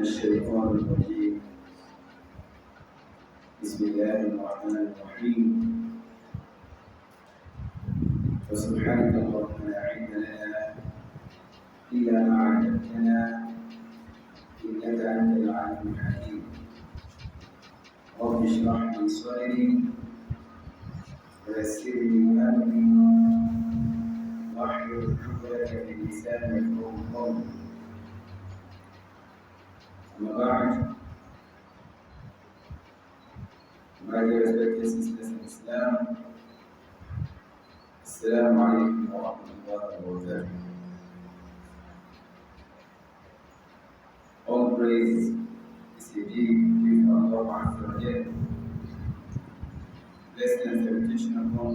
الشيطان الرجيم بسم الله الرحمن الرحيم فسبحانك اللهم لا علم لنا إلا ما علمتنا إنك أنت العليم الحكيم رب اشرح لي صدري ويسر لي أمري واحلل عقدة من لساني يفقهوا قولي أما بعد My dear respected sisters in Islam, Assalamu alaikum wa rahmatullahi wa barakatuh. All praise is indeed due to Allah Azza wa Jalla. Blessing and salutation upon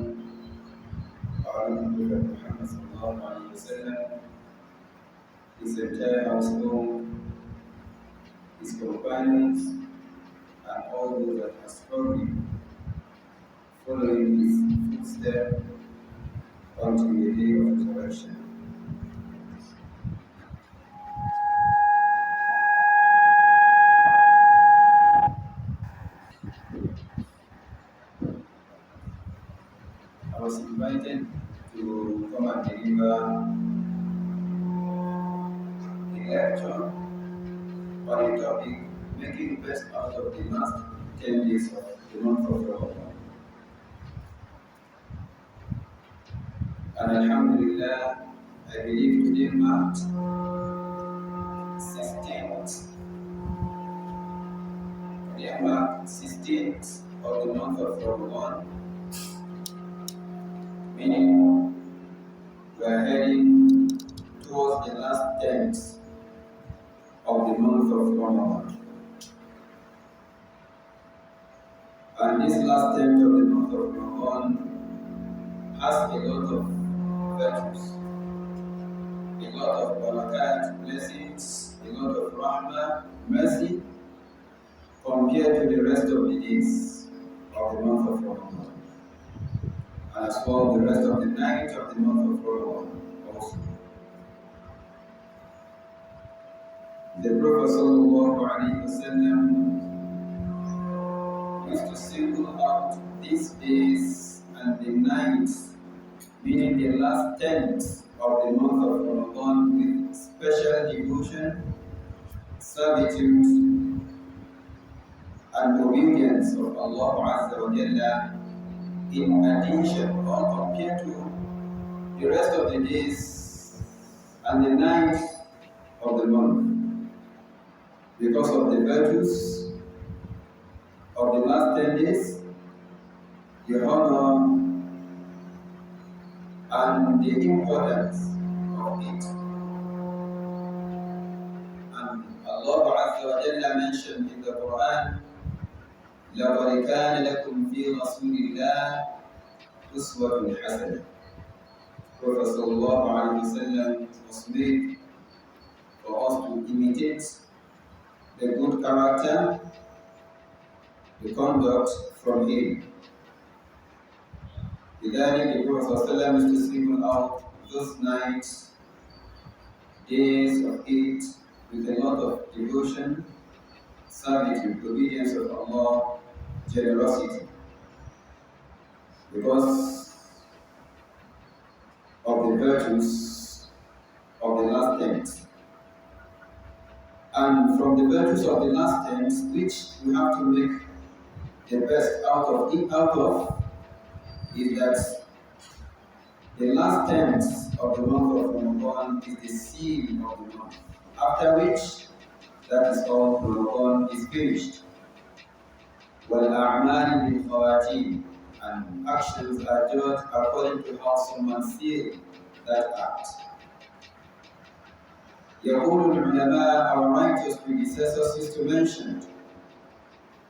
our Prophet Muhammad sallallahu alaihi wasallam, his entire household, his companions, and all those that are struggling, following his footsteps until the day of resurrection. I was invited to come and deliver a lecture on a topic making the best out of the last 10 days of the month of Ramadan. And Alhamdulillah, I believe today marked 16th. Today marked 16th of the month of Ramadan, meaning we are heading towards the last 10th of the month of Ramadan. And this last 10th of the month of Ramadan has a lot of virtues, a lot of barakat, blessings, a lot of rahmah, mercy, compared to the rest of the days of the month of Ramadan. And as well the rest of the night of the month of Ramadan also. The Prophet sallallahu alaihi wasallam used to single out these days and the nights, meaning the last 10th of the month of Ramadan, with special devotion, servitude, and obedience of Allah Azza wa Jalla, in addition or compared to the rest of the days and the nights of the month, because of the virtues of the last 10 days, the honor and the importance of it. And Allah Azza wa Jalla mentioned in the Quran, لَقَدْ كَانَ لَكُمْ فِي رَسُولِ اللَّهِ أُسْوَةٌ حَسَنَةٌ. Prophet sallallahu alaihi wasallam was made for us to imitate the good character, the conduct from him. لذلك the Prophet sallallahu alaihi wasallam used to single out those nights, days of it, with a lot of devotion, servitude, obedience of Allah, generosity, because of the virtues of the last 10th. And from the virtues of the last 10th, which we have to make the best out of, is that the last 10th of the month of Ramadan is the seal of the month, after which, that is all, Ramadan is finished. وَالْأَعْمَالِ بِالْخَوَاتِيمِ, and actions are judged according to how someone sealed that act. يقول العلماء, our righteous predecessors used to mention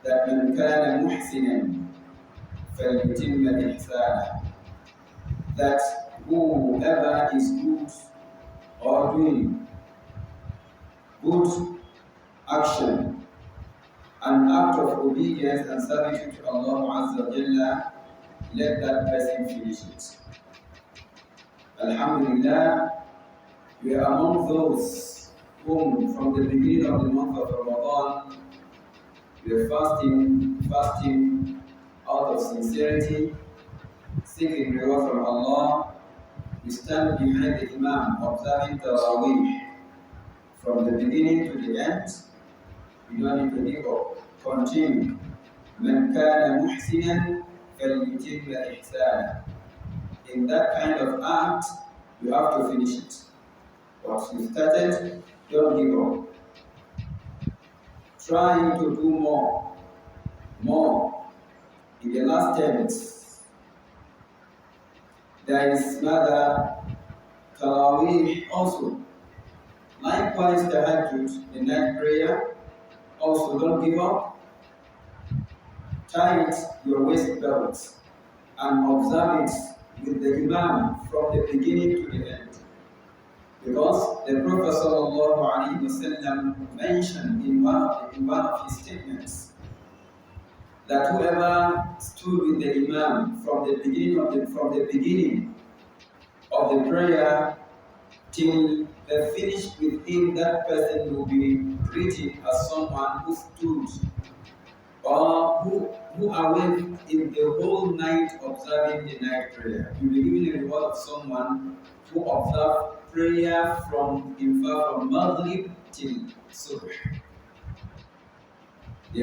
that مَنْ كَانَ مُحْسِنًا فَلْيُتِمَّ إِحْسَانًا, that whoever is good or doing good action, an act of obedience and servitude to Allah Azza wa Jalla, let that person finish it. Alhamdulillah, we are among those whom from the beginning of the month of Ramadan we are fasting out of sincerity, seeking reward from Allah. We stand behind the Imam, observing Taraweeh from the beginning to the end. We don't need to give up. Continue. من كان محسنا فليتم إحسانه. In that kind of act, you have to finish it. What you started, don't give up. Trying to do more. In the last tense, there is another Tarawih also. Likewise, Tahajjud, the night prayer, also don't give up. Tie it your waist belt and observe it with the Imam from the beginning to the end. Because the Prophet ﷺ mentioned in one of his statements that whoever stood with the Imam from the beginning of the prayer till they finish with him, that person will be treated as someone who stood or who awake in the whole night observing the night prayer. You will be given the reward of someone who observed prayer from Maghrib till Subh. We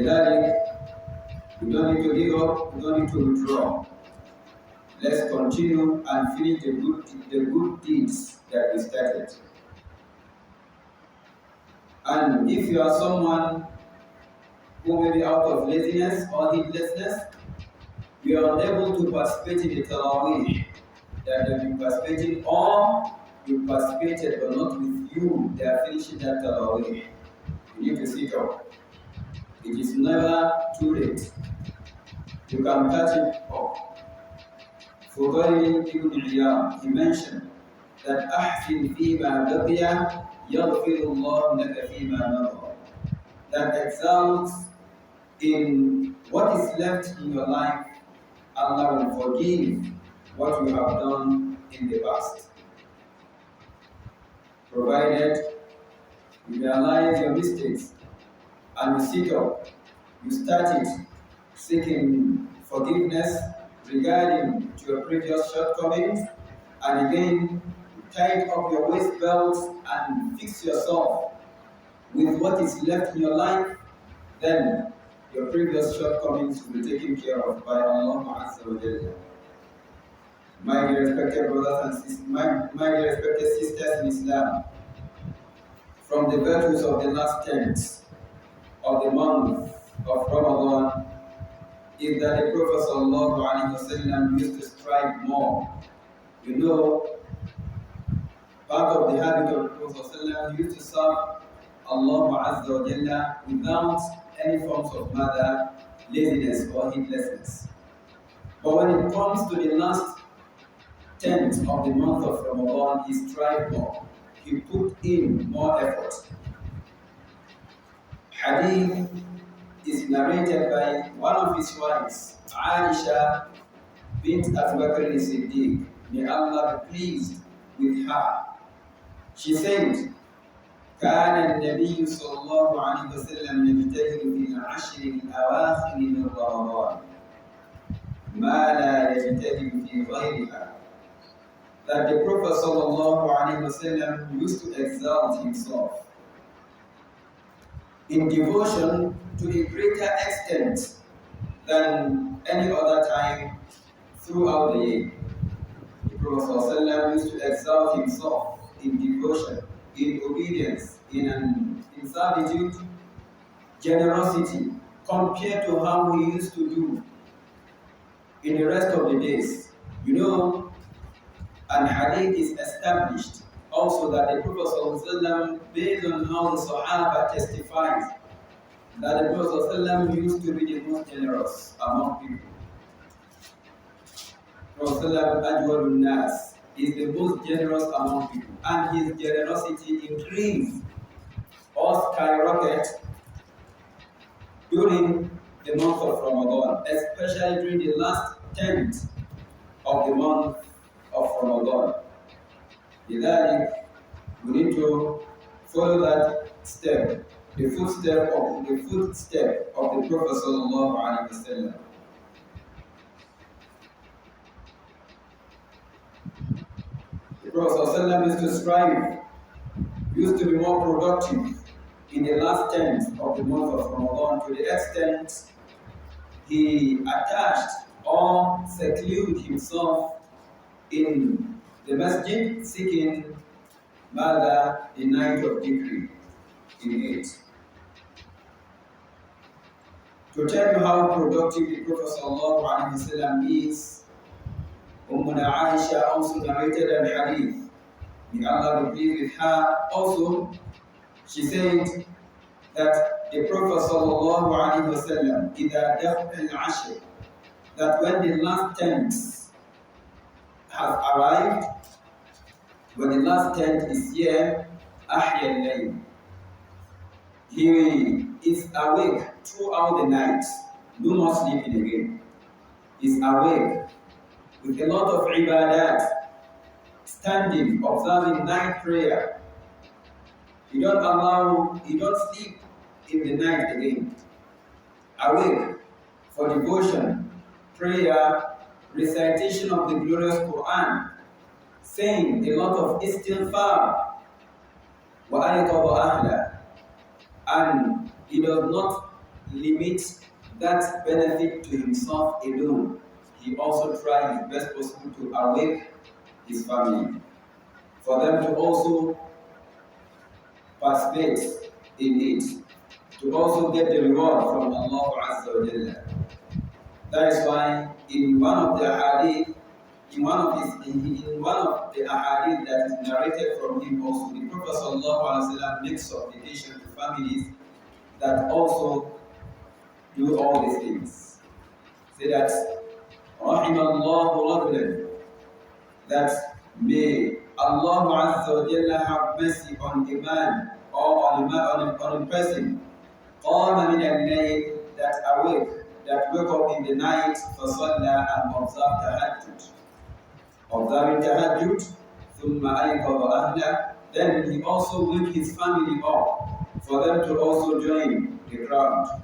don't need to give up, we don't need to withdraw. Let's continue and finish the good deeds that we started. And if you are someone who may be out of laziness or heedlessness, you are unable to participate in the Taraweeh that you have been participating, or you participated but not with you, they are finishing that Taraweeh. You need to sit up. It is never too late. You can catch it up. Fudail ibn Iyad, he mentioned that أحسن فيما بقي يغفر الله لك فيما مضى. That excels in what is left in your life, Allah will forgive what you have done in the past. Provided you realize your mistakes and you sit up, you started seeking forgiveness regarding to your previous shortcomings, and again tighten up your waist belt and fix yourself with what is left in your life, then your previous shortcomings will be taken care of by Allah Azza wa Jalla. My dear respected brothers and sisters, my dear respected sisters in Islam, from the virtues of the last tenth of the month of Ramadan is that the Prophet ﷺ used to strive more. You know, part of the habit of the Prophet ﷺ, he used to serve Allah Azza wa Jalla without any forms of laziness or heedlessness. But when it comes to the last tenth of the month of Ramadan, he strived more. He put in more effort. Hadith is narrated by one of his wives, Aisha bint Abu Bakr as-Siddiq. May Allah be pleased with her. She said, كان النبي صلى الله عليه وسلم يجتهد في العشر الأواخر من رمضان ما لا يجتهد في غيرها. That the Prophet صلى الله عليه وسلم used to exalt himself in devotion to a greater extent than any other time throughout the year. The Prophet ﷺ used to exalt himself in devotion, in obedience, in servitude, generosity, compared to how he used to do in the rest of the days. You know, and hadith is established also that the Prophet ﷺ, based on how the Sahaba testifies, that the Prophet ﷺ used to be the most generous among people. Prophet ﷺ is the most generous among people, and his generosity increased or skyrocket during the month of Ramadan, especially during the last tenth of the month of Ramadan. We need to follow that step, the footstep of the Prophet sallallahu alaihi wasallam. The Prophet sallallahu alaihi wasallam used to strive, used to be more productive in the last 10th of the month of Ramadan, to the extent he attached or secluded himself in the masjid, seeking Mada, the night of decree in it. To tell you how productive the Prophet ﷺ is, Ummuna Aisha also narrated an hadith. May Allah be pleased with her. Also, she said that the Prophet ﷺ, إِذَا دَخْلَ الْعَشْرِ, that when the last tenth has arrived, when the last tenth is here, أَحْيَا اللَّيْلِ, he is awake throughout the night, no more sleeping again. He's awake with a lot of ibadat, standing, observing night prayer. He don't sleep in the night again. Awake for devotion, prayer, recitation of the glorious Quran, saying a lot of istighfar, wa ayqadha ahla, and he does not limit that benefit to himself alone. He also tries his best possible to awake his family, for them to also participate in it, to also get the reward from Allah Azza wa Jalla. That is why in one of the ahadith, in one of the ahadith that is narrated from him also, the Prophet sallallahu alaihi wasallam makes supplication to families that also do all these things. Say that رحم الله رجلا, that may Allah Azza wa Jalla have mercy on a man or on a person قام من الليل, that wake up in the night, فصلى, and observe tahajjud. Observing tahajjud, ثم أيقظ أهله, then he also wake his family up for them to also join the crowd.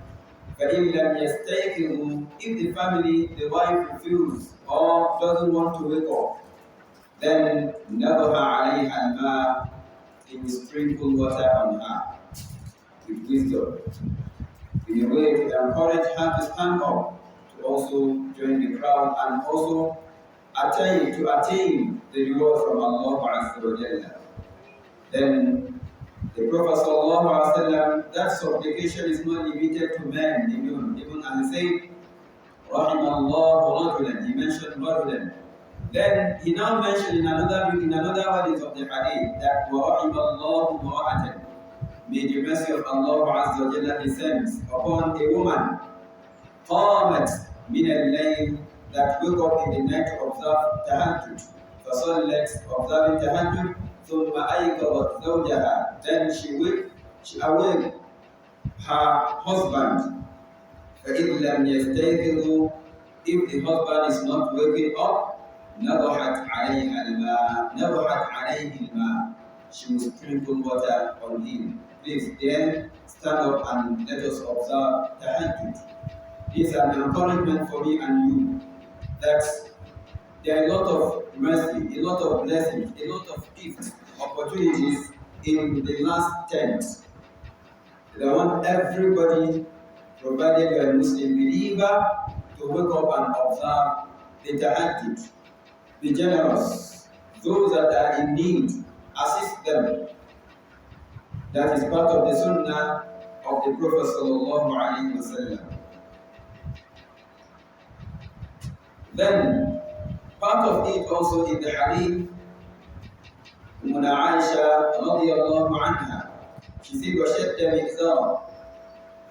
فإن لم يستيقظوا, if the family, the wife refuses or doesn't want to wake up, then نضح عليها الماء, he will sprinkle water on her with wisdom, in a way to encourage her to stand up, to also join the crowd and also attain the reward from Allah Azza wa Jalla. Then the Prophet ﷺ, that supplication is not limited to men, even as he said, رحم الله رجلا, he mentioned رجلا. Then he now mentioned in another hadith of the hadith that وَرَحِمَ اللَّهُ امْرَأَةً, may the mercy of Allah Azza wa Jalla descends upon a woman قامت من الليل, that woke up in the night to observe tahajjud, فصلت, observing tahajjud, ثم أيقظت زوجها, then she awake her husband. فإن لم يستيقظوا, if the husband is not waking up, نضحت عليه الماء, she will sprinkle water on him. Please then stand up and let us observe tahajjud. This is an encouragement for me and you, that there are a lot of mercy, a lot of blessings, a lot of gifts, opportunities in the last tenth. I want everybody, provided you are a Muslim believer, to wake up and observe the tahajjud. Be generous. Those that are in need, assist them. That is part of the sunnah of the Prophet sallallahu alaihi wasallam. Then, part of it also in the hadith, Ummuna Aisha radiyallahu anha, she said, وَشَدَّ مِئْزَارًا,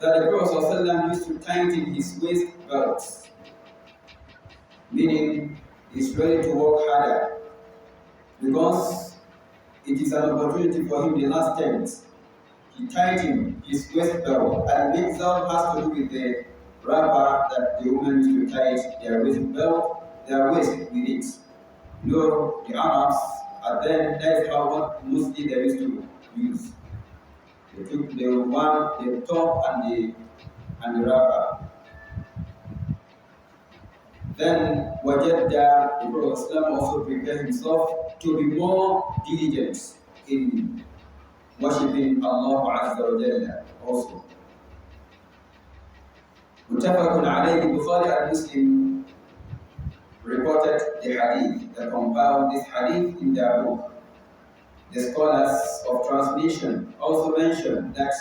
that the Prophet sallallahu alaihi wasallam used to tighten his waist belts, meaning he's ready to work harder, because it is an opportunity for him the last tenth. He tightened his waist belt, and mixer has to do with the wrapper that the women used to tie their waist belt, their waist with it. You know, the Arabs, and then that is how what mostly they used to use. They took the top and the wrapper. Then Wajadda, the Prophet also prepared himself to be more diligent in worshipping Allah Azza wa Jalla also. Muttafaqun alayhi, Bukhari and Muslim reported the hadith, that compiled this hadith in their book. The scholars of transmission also mentioned that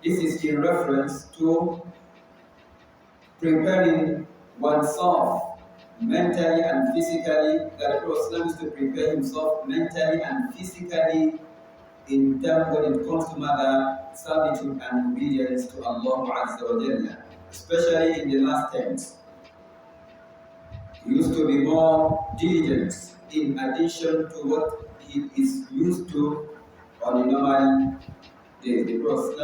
this is in reference to preparing oneself mentally and physically, that the Prophet is to prepare himself mentally and physically in terms when it comes to mother servitude and obedience to Allah Azza wa Jalla, especially in the last times. He used to be more diligent in addition to what he is used to on a normal day. The Prophet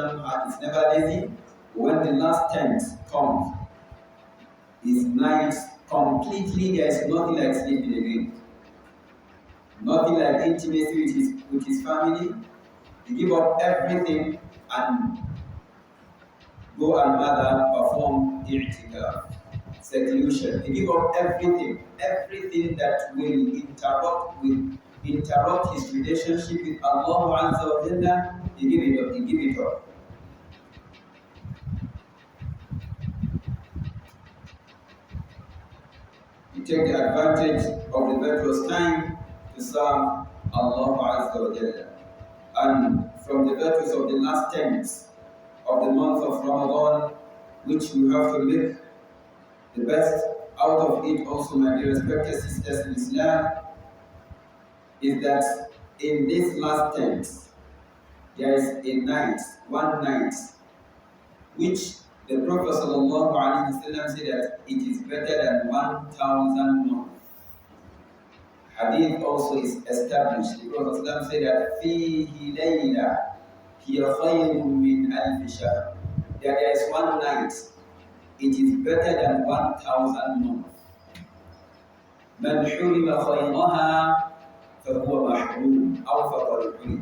is never lazy. When the last tenth comes, his night completely, there is nothing like sleeping again. Nothing like intimacy with his family. He give up everything and go and rather perform i'tikaf, seclusion. He give up everything that will interrupt his relationship with Allah Azza wa Jalla. He give it up. He take the advantage of the virtuous time to serve Allah Azza wa Jalla. And from the virtues of the last tenth of the month of Ramadan, which we have to make the best out of it also, my dear respected sisters in Islam, is that in this last tenth, there is a night, one night, which the Prophet ﷺ said that it is better than 1,000 months. Hadith also is established. The Prophet ﷺ said that فِيهِ لَيْلَةٌ هِيَ خَيْرٌ مِّنْ أَلْفِ شَهْرٍ. That there is one night, it is better than 1,000 months. مَنْ حُرِمَ خَيْرَهَا فَهُوَ مَحْرُومٌ أَوْ فَقَدْ حُرِمَ.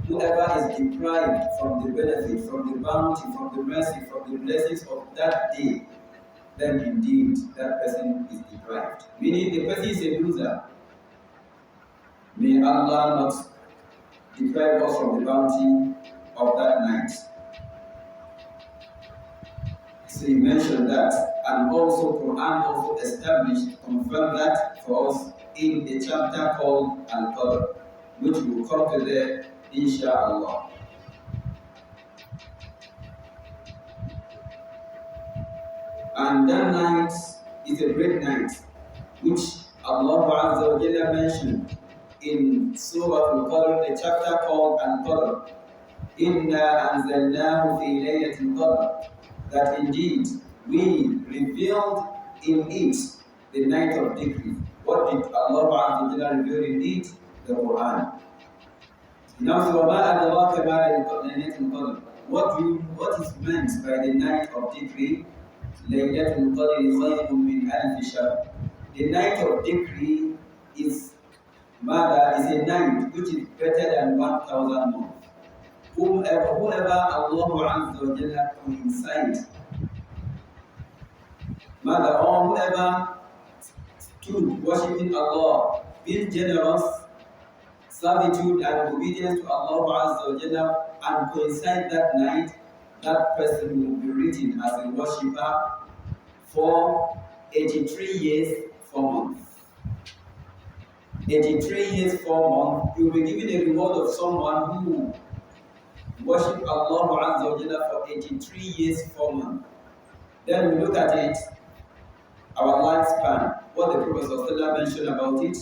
Whoever is deprived from the benefit, from the bounty, from the mercy, from the blessings of that day, then indeed that person is deprived. Meaning the person is a loser. May Allah not deprive us from the bounty of that night. So he mentioned that, and also Quran also established, confirmed that for us in a chapter called Al-Qadr, which we will come to there, inshallah. And that night is a great night, which Allah Azza wa Jalla mentioned in Surah Al-Qadr, a chapter called Al-Qadr. Inna anzalnahu fi laylatil qadr. That indeed we revealed in it the night of decree. What did Allah Azza wa Jalla reveal in it? The Quran. Now, what is meant by the night of decree? Laylatul Qadr khayrun min alf shahr. The night of decree is a night which is better than 1,000 months. Whoever Allah Azza wa Jalla coincides, or whoever stood worshipping Allah, being generous, servitude and obedience to Allah Azza wa Jalla, and coincide that night, that person will be written as a worshipper for 83 years, 4 months. 83 years, 4 months, you will be given a reward of someone who worship Allah Azza wa Jalla for 83 years, 4 months. Then we look at it, our lifespan, what the Prophet mentioned about it.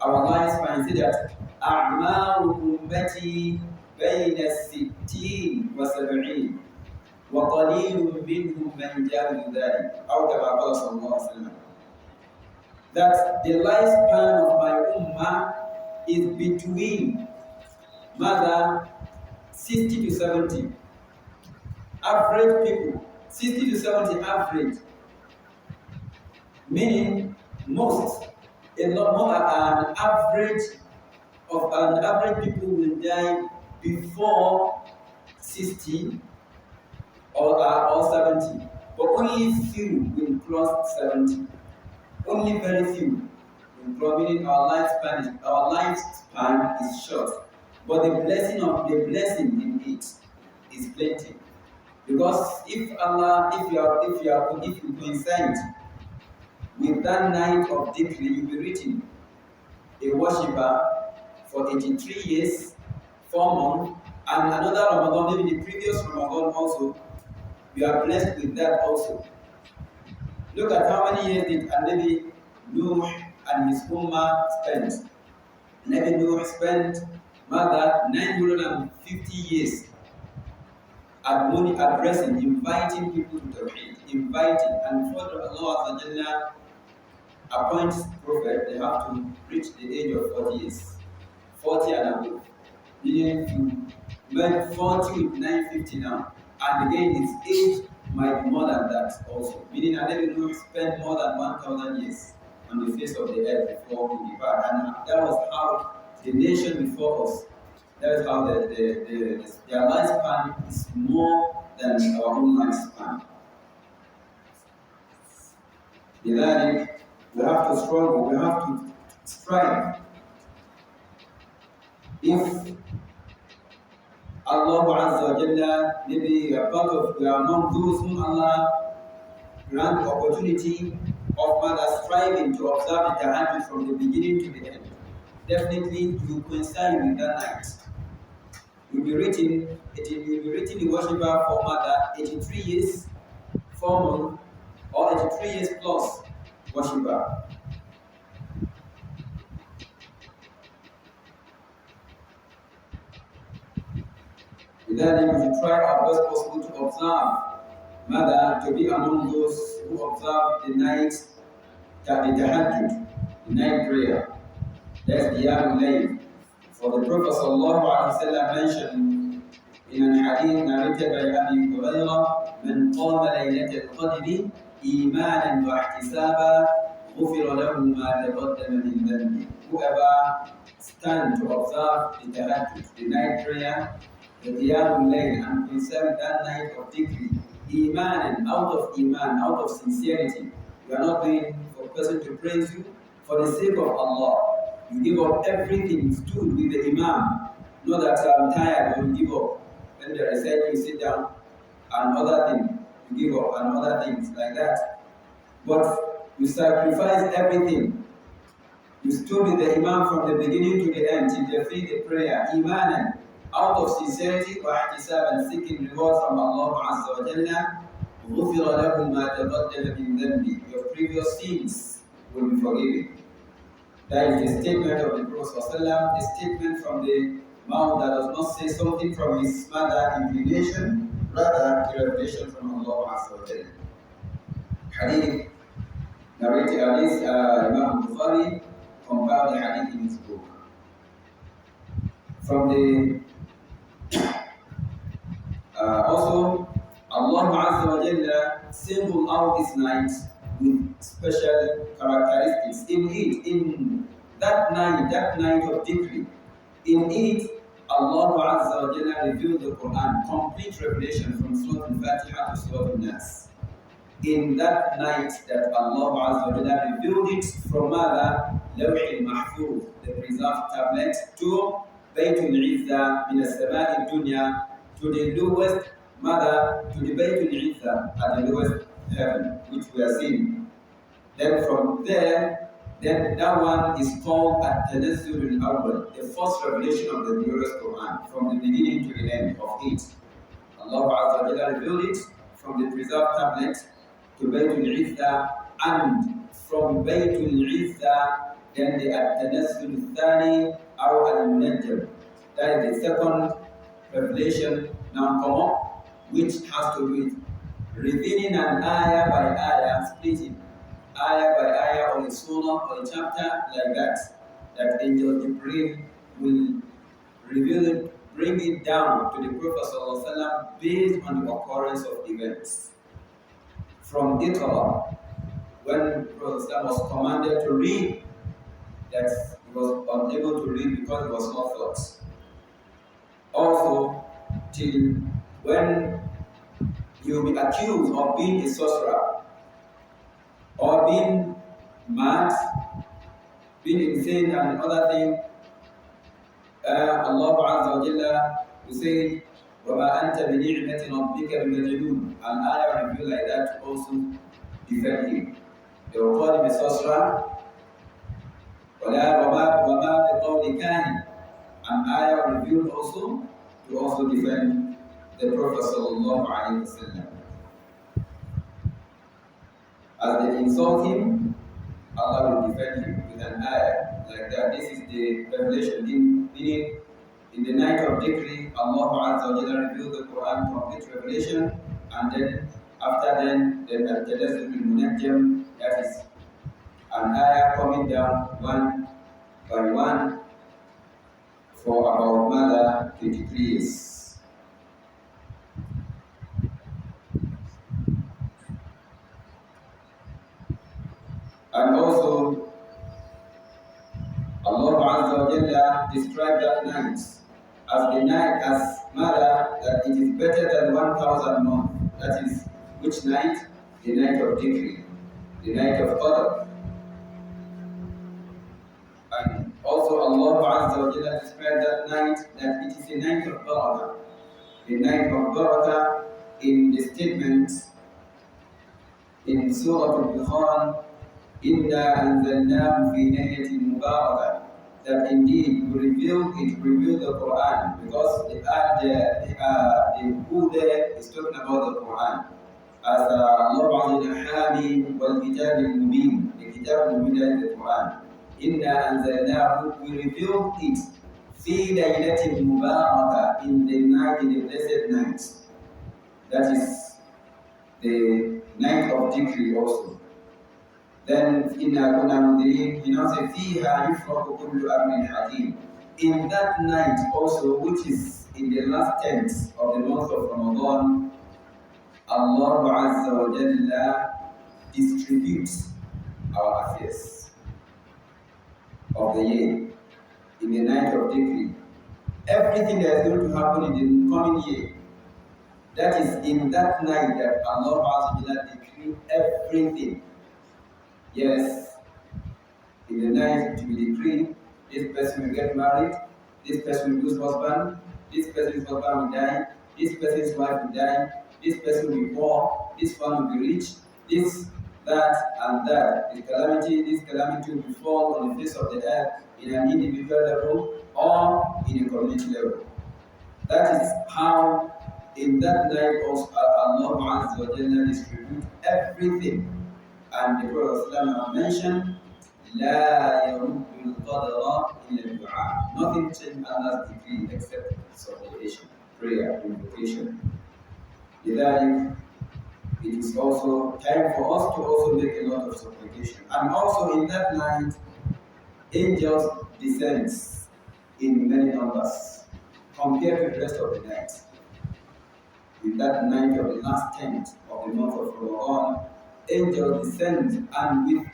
Our lifespan said that أعمار أمتي بين 60 و70 وقليل منهم من يجاوز ذلك أو كما قال صلى الله عليه وسلم. That the lifespan of my ummah is between 60 to 70. Average people, 60 to 70 average. Meaning most, a lot more an average people will die before 60 or 70, but only few will cross 70. Only very few will cross, meaning our lifespan is short. But the blessing in it is plenty. Because if you coincide with that night of dhikr, you'll be written a worshipper for 83 years, 4 months, and another Ramadan, maybe the previous Ramadan also, you are blessed with that also. Look at how many years did Nabi Nuh and his Ummah spend. Nabi Nuh spent mother 950 years addressing, inviting people to Tawheed, inviting, and before Allah Azza Jalla appoints prophet, they have to reach the age of 40 years, 40 and above. Meaning you made 40 with 950 now, and again his age might be more than that also. Meaning Anabi Nuh spent more than 1,000 years on the face of the earth before he departed, and that was how the nation before us. That is how their lifespan is more than our own lifespan. لذلك, we have to struggle, we have to strive. If Allah Azza wa Jalla, maybe we are among those whom Allah grant the opportunity of mother striving to observe the tahajjud from the beginning to the end. Definitely you coincide with that night. You'll be written the worshipper for mother 83 years, 4 months, or 83 years plus worshipper. Then we should try our best possible to observe mother, to be among those who observe the night, the tahajjud, the night prayer. That's the Qiyamul Layl. For the Prophet ﷺ mentioned in an hadith narrated by Abi Hurairah, "Man qama laylatal qadri imanan wa ihtisaba, ghufira lahu ma taqaddama min dhanbi." Whoever stands to observe the tahajjud, the night prayer, the Qiyamul Layl, and preserve that night of dhikr, iman, out of sincerity. You are not doing for a person to praise you, for the sake of Allah. You give up everything, you stood with the Imam. Not that I'm tired, or you give up. When they recite, you sit down, and other things, you give up, and other things like that. But you sacrifice everything. You stood with the Imam from the beginning to the end, till they finish the prayer, imanan, out of sincerity, واحتساب, and seeking reward from Allah Azza wa Jalla. غُفِرَ لَهُ مَا تَقَدَّمَ مِنْ ذَنْبِهِ. Your previous sins will be forgiven. That is the statement of the Prophet ﷺ, a statement from the mouth that does not say something from his mother inclination, rather a revelation from Allah Azza wa Jalla. Hadith narrated Imam Bukhari compiled the hadith in his book. From the also, Allah Azza wa Jalla singled out this night with special characteristics. In that night of dhikr, in it, Allah Azza wa Jalla revealed the Quran, complete revelation from Surah Al-Fatiha to Surah Al-Nas. In that night that Allah Azza wa Jalla revealed it from Mala, Lawh al-Mahfuz, the preserved tablet, to Baytul Izzah min as-Sama'i dunya, to the lowest mother, to the Baytul Izzah at the lowest heaven, which we are seeing. Then from there, then that one is called At-Tanazzul al-Auwal, the first revelation of the glorious Quran, from the beginning to the end of it. Allah Azza wa Jalla revealed it from the preserved tablet to Baytul Izzah, and from Baytul Izzah, then the At-Tanazzul al-Thani, or Al-Munajjam. That is the second revelation now come up, which has to do with revealing an ayah by ayah, splitting ayah by ayah or a surah or a chapter like that. That angel Jibreel will reveal it, bring it down to the Prophet ﷺ based on the occurrence of events. From Iqra, when the Prophet ﷺ was commanded to read, that he was unable to read because he was not taught. Also, till when you'll be accused of being a sorcerer or being mad, being insane and other things, Allah Azza wa Jalla will say, وَمَا أَنْتَ بِنِعْمَةِ رَبِّكَ بِمَجْنُونَ. And ayah will be like that to also defend him. They will call him a sorcerer. وَمَا بِقَوْلِ كَاهِنٍ. And ayah revealed also to also defend the Prophet sallallahu alaihi wasallam. As they insult him, Allah will defend him with an ayah like that. This is the revelation. Meaning, in the night of decree, Allah Azza wa Jalla revealed the Quran complete revelation, and then after then Al-Tadassur al-Munajjam, that is an ayah coming down one by one for about another 23 years. And also, Allah Azza wa Jalla described that night as the night, as matter that it is better than 1,000 months. That is, which night? The night of decree, the night of Qadr. And also Allah Azza wa Jalla described that night that it is a night of barakah. The night of barakah in the statement in Surah Al-Dukhan, إِنَّا أَنزَلْنَاهُ فِي لَيْلَةٍ مُبَارَكَةٍ. That indeed we revealed the Quran, because the who there is talking about the Quran. As Allah Azza wa Jalla, wal kitab al-mubin, the kitab al-mubin is the Quran. Inna anzalnahu, we revealed it, fi laylatin mubarakah, in the night, in the blessed night. That is the night of decree also. Then inna kunna mundirin, he now says, fiha yufraku kullu amrin hakim. In that night also, which is in the last 10th of the month of Ramadan, Allah Azza wa Jalla distributes our affairs of the year in the night of decree. Everything that is going to happen in the coming year, that is in that night that Allah Azza wa Jalla decreed everything. Yes, in the night it will be decreed, this person will get married, this person will lose husband, this person's husband will die, this person's wife will die, this person will be poor, this one will be rich, this, that, and that. This calamity will fall on the face of the earth in an individual level or in a community level. That is how, in that night, also Allah Azza wa Jalla distributes everything. And the Prophet mentioned, لا يرد القدر إلا الدعاء. Nothing changes Allah's decree except supplication, prayer, invocation. لذلك, it is also time for us to also make a lot of supplication. And also in that night, angels descend in many numbers compared to the rest of the night. In that night of the last 10th of the month of Ramadan, angels descend, and with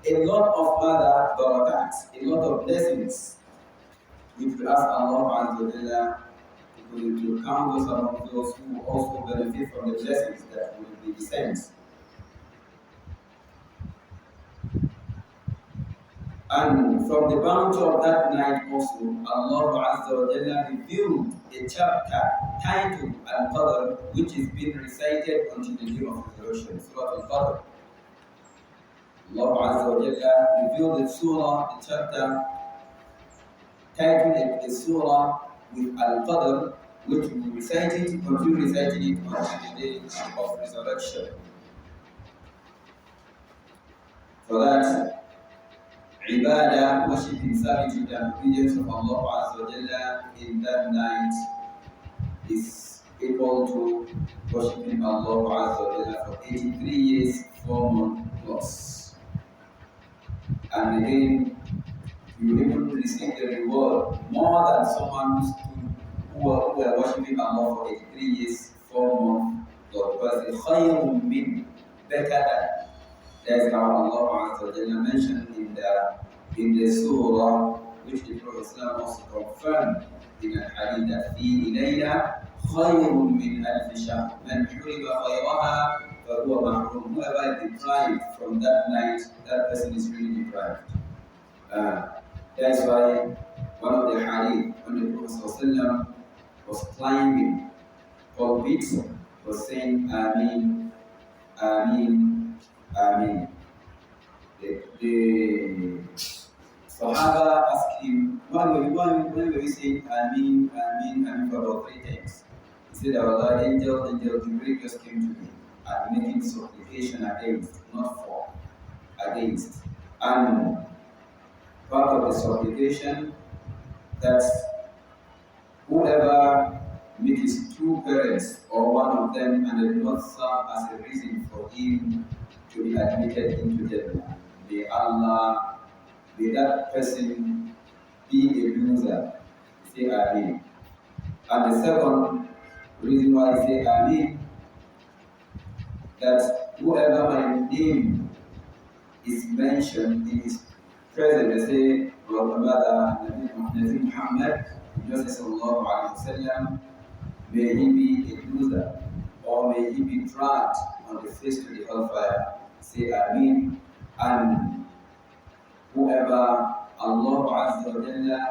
a lot of other barakats, a lot of blessings, which we ask Allah Azza wa Jalla to count us among those who also benefit from the blessings that will be descent. And from the bounty of that night also, Allah Azza wa Jalla revealed a chapter titled Al-Qadr, which is being recited until the day of resurrection, Surah Al-Qadr. Allah Azza wa Jalla revealed the surah, the chapter, titled a surah with Al-Qadr, which we continue reciting it until the day of resurrection. For that, Ibadah, worshiping, servitude, and obedience of Allah Azza wa Jalla in that night is equal to worshiping Allah Azza wa Jalla for 83 years, 4 months plus. And again, you will even receive the reward more than someone who were worshiping Allah for 83 years, 4 months plus. Because the khayrun min, better than. That's how Allah Azza wa Jalla mentioned in the surah, which the Prophet also confirmed in a hadith that فِي إِلَيْلَ خير من ألف شهر من حرم خيرها فهو محروم. Whoever is deprived from that night, that person is really deprived. That's why one of the hadith when the Prophet ﷺ was climbing pulpit was saying Ameen, Ameen, Ameen. The Sahaba asked him, why were you saying Ameen, Ameen, Ameen for about 3 times? He said, Allah, angel, Jibreel just came to me and making supplication against, not for, against. And part of the supplication that whoever meet his two parents or one of them and they do not serve as a reason for him to be admitted into Jannah, may that person be a loser. Say Ameen. And the second reason why I say Ameen, that whoever my name is mentioned in his presence, they say, Nabi Muhammad, Justice sallallahu alayhi wasallam, may he be a loser or may he be dragged on the face to the hellfire. Say Ameen. And whoever Allah Azza wa Jalla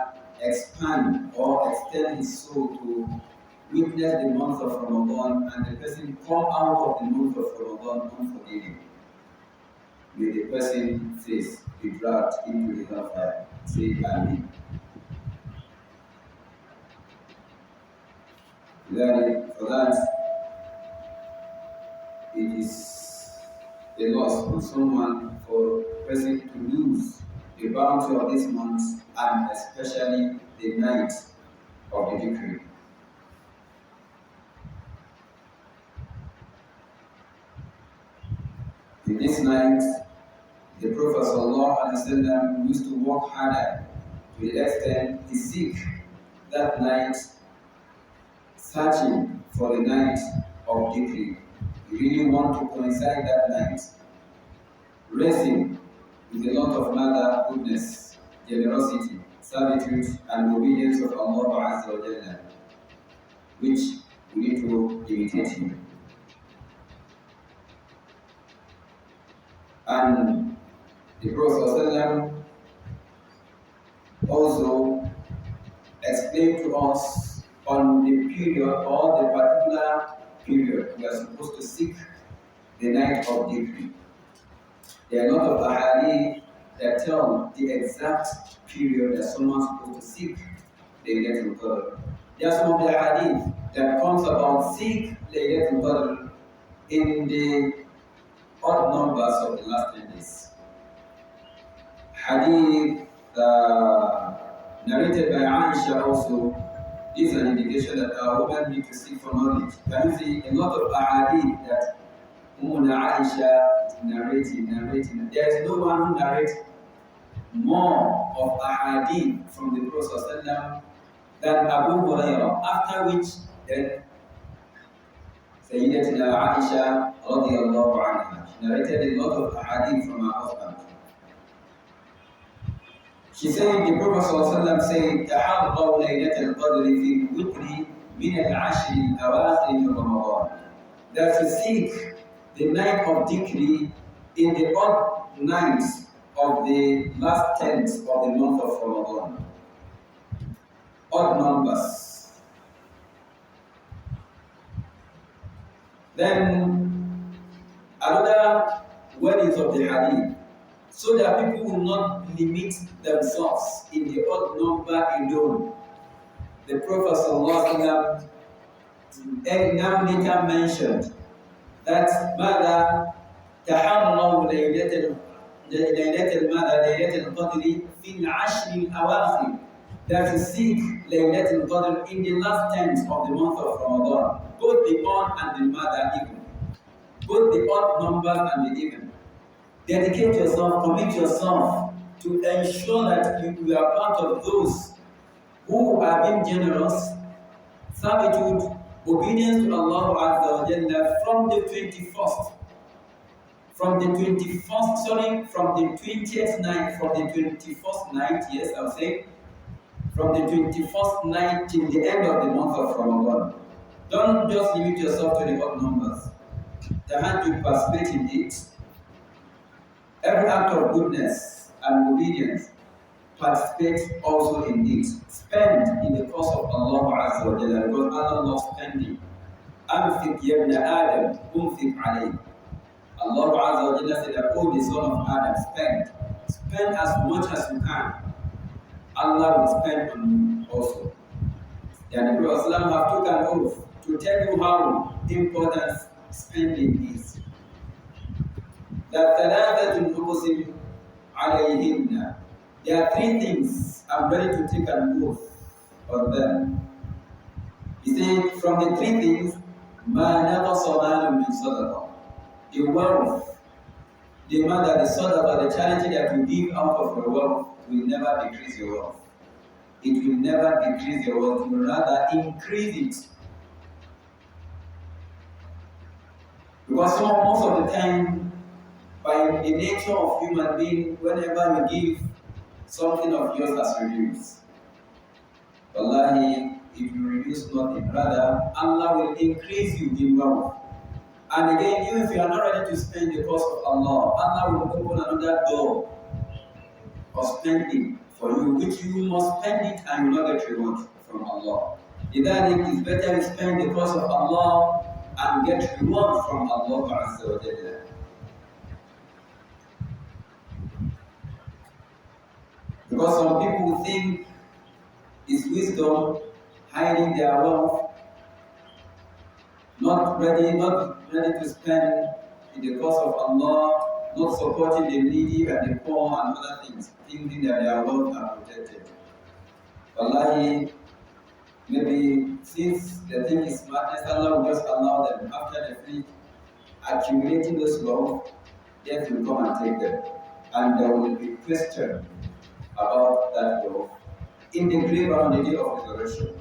expand or extend his soul to witness the month of Ramadan and the person come out of the month of Ramadan unforgiven, may the person face be dragged into the hellfire. Say Ameen. For that, it is a loss on someone for a person to lose the bounty of this month and especially the night of the decree. In this night, the Prophet ﷺ used to work harder to the extent he seek that night, searching for the night of decree. He really want to coincide that night, racing with a lot of mother goodness, generosity, servitude, and obedience of Allah Azza wa Jalla, which we need to imitate him. And the Prophet also explained to us on the period or the particular period we are supposed to seek the night of decree. There are a lot of ahadith that tell the exact period that someone is supposed to seek Laylatul Qadr. There are some of the ahadith that comes about seek Laylatul Qadr in the odd numbers of the last 10 days. Hadith narrated by Aisha also is an indication that our women need to seek for knowledge. Can you see a lot of ahadith that Aisha is narrating? There is no one who narrates more of ahadith from the Prophet than Abu Hurairah, after which then Sayyidatina Aisha radiallahu anha, she narrated a lot of ahadith from her husband. She said, the Prophet said, تَحَرَّوْا لَيْلَةَ الْقَدْرِ فِي الْوِتْرِ مِنَ الْعَشْرِ الْأَوَاخِرِ مِنْ رَمَضَانِ. That to seek the night of decree in the odd nights of the last 10th of the month of Ramadan. Odd numbers. Then another wordings of the hadith, so that people will not limit themselves in the odd number alone. The Prophet ﷺ now later mentioned that ماذا تحروا ليلة القدر في العشر الأواخر, that to seek Laylatul Qadr in the last 10th of the month of Ramadan, both the odd and the mother even, both the odd numbers and the even. Dedicate yourself, commit yourself to ensure that you are part of those who are being generous, servitude, obedience to Allah Azza wa Jalla from the 21st. From the 20th night, from the 21st night, yes, I'll say, from the 21st night till the end of the month of Ramadan. Don't just limit yourself to the odd numbers. Tahajjud, participate in it. Every act of goodness and obedience, participate also in it. Spend in the cause of Allah Azza wa Jalla, because Allah loves spending. أنفق يا ابن آدم أنفق عليك. Allah Azza wa Jalla said that, oh, the son of Adam, spend. Spend as much as you can. Allah will spend on you also. And the Prophet have took an oath to tell you how important spending is. That ثلاثة أقسم عليهن. There are three things I'm ready to take an oath on them. He said, from the three things, ما نقص مال من صدقة. The wealth, the man that the sadaqah, the charity that you give out of your wealth will never decrease your wealth. It will never decrease your wealth, it will rather increase it. Because most of the time, by the nature of human being, whenever you give something of yours as reduced, wallahi, it will reduce nothing. Rather, Allah will increase you in wealth. And again, even if you are not ready to spend the cause of Allah, Allah will open another door of spending for you, which you must spend it and you will not get reward from Allah. Either it is better to spend the cause of Allah and get reward from Allah Azza wa Jalla. Because some people think it's wisdom hiding their wealth, not ready to spend in the cause of Allah, not supporting the needy and the poor and other things, thinking that their wealth are protected. Wallahi, maybe since the thing is madness, Allah will just allow them after the fleet accumulating those wealth, death will come and take them. And there will be question about that wealth in the grave on the day of resurrection.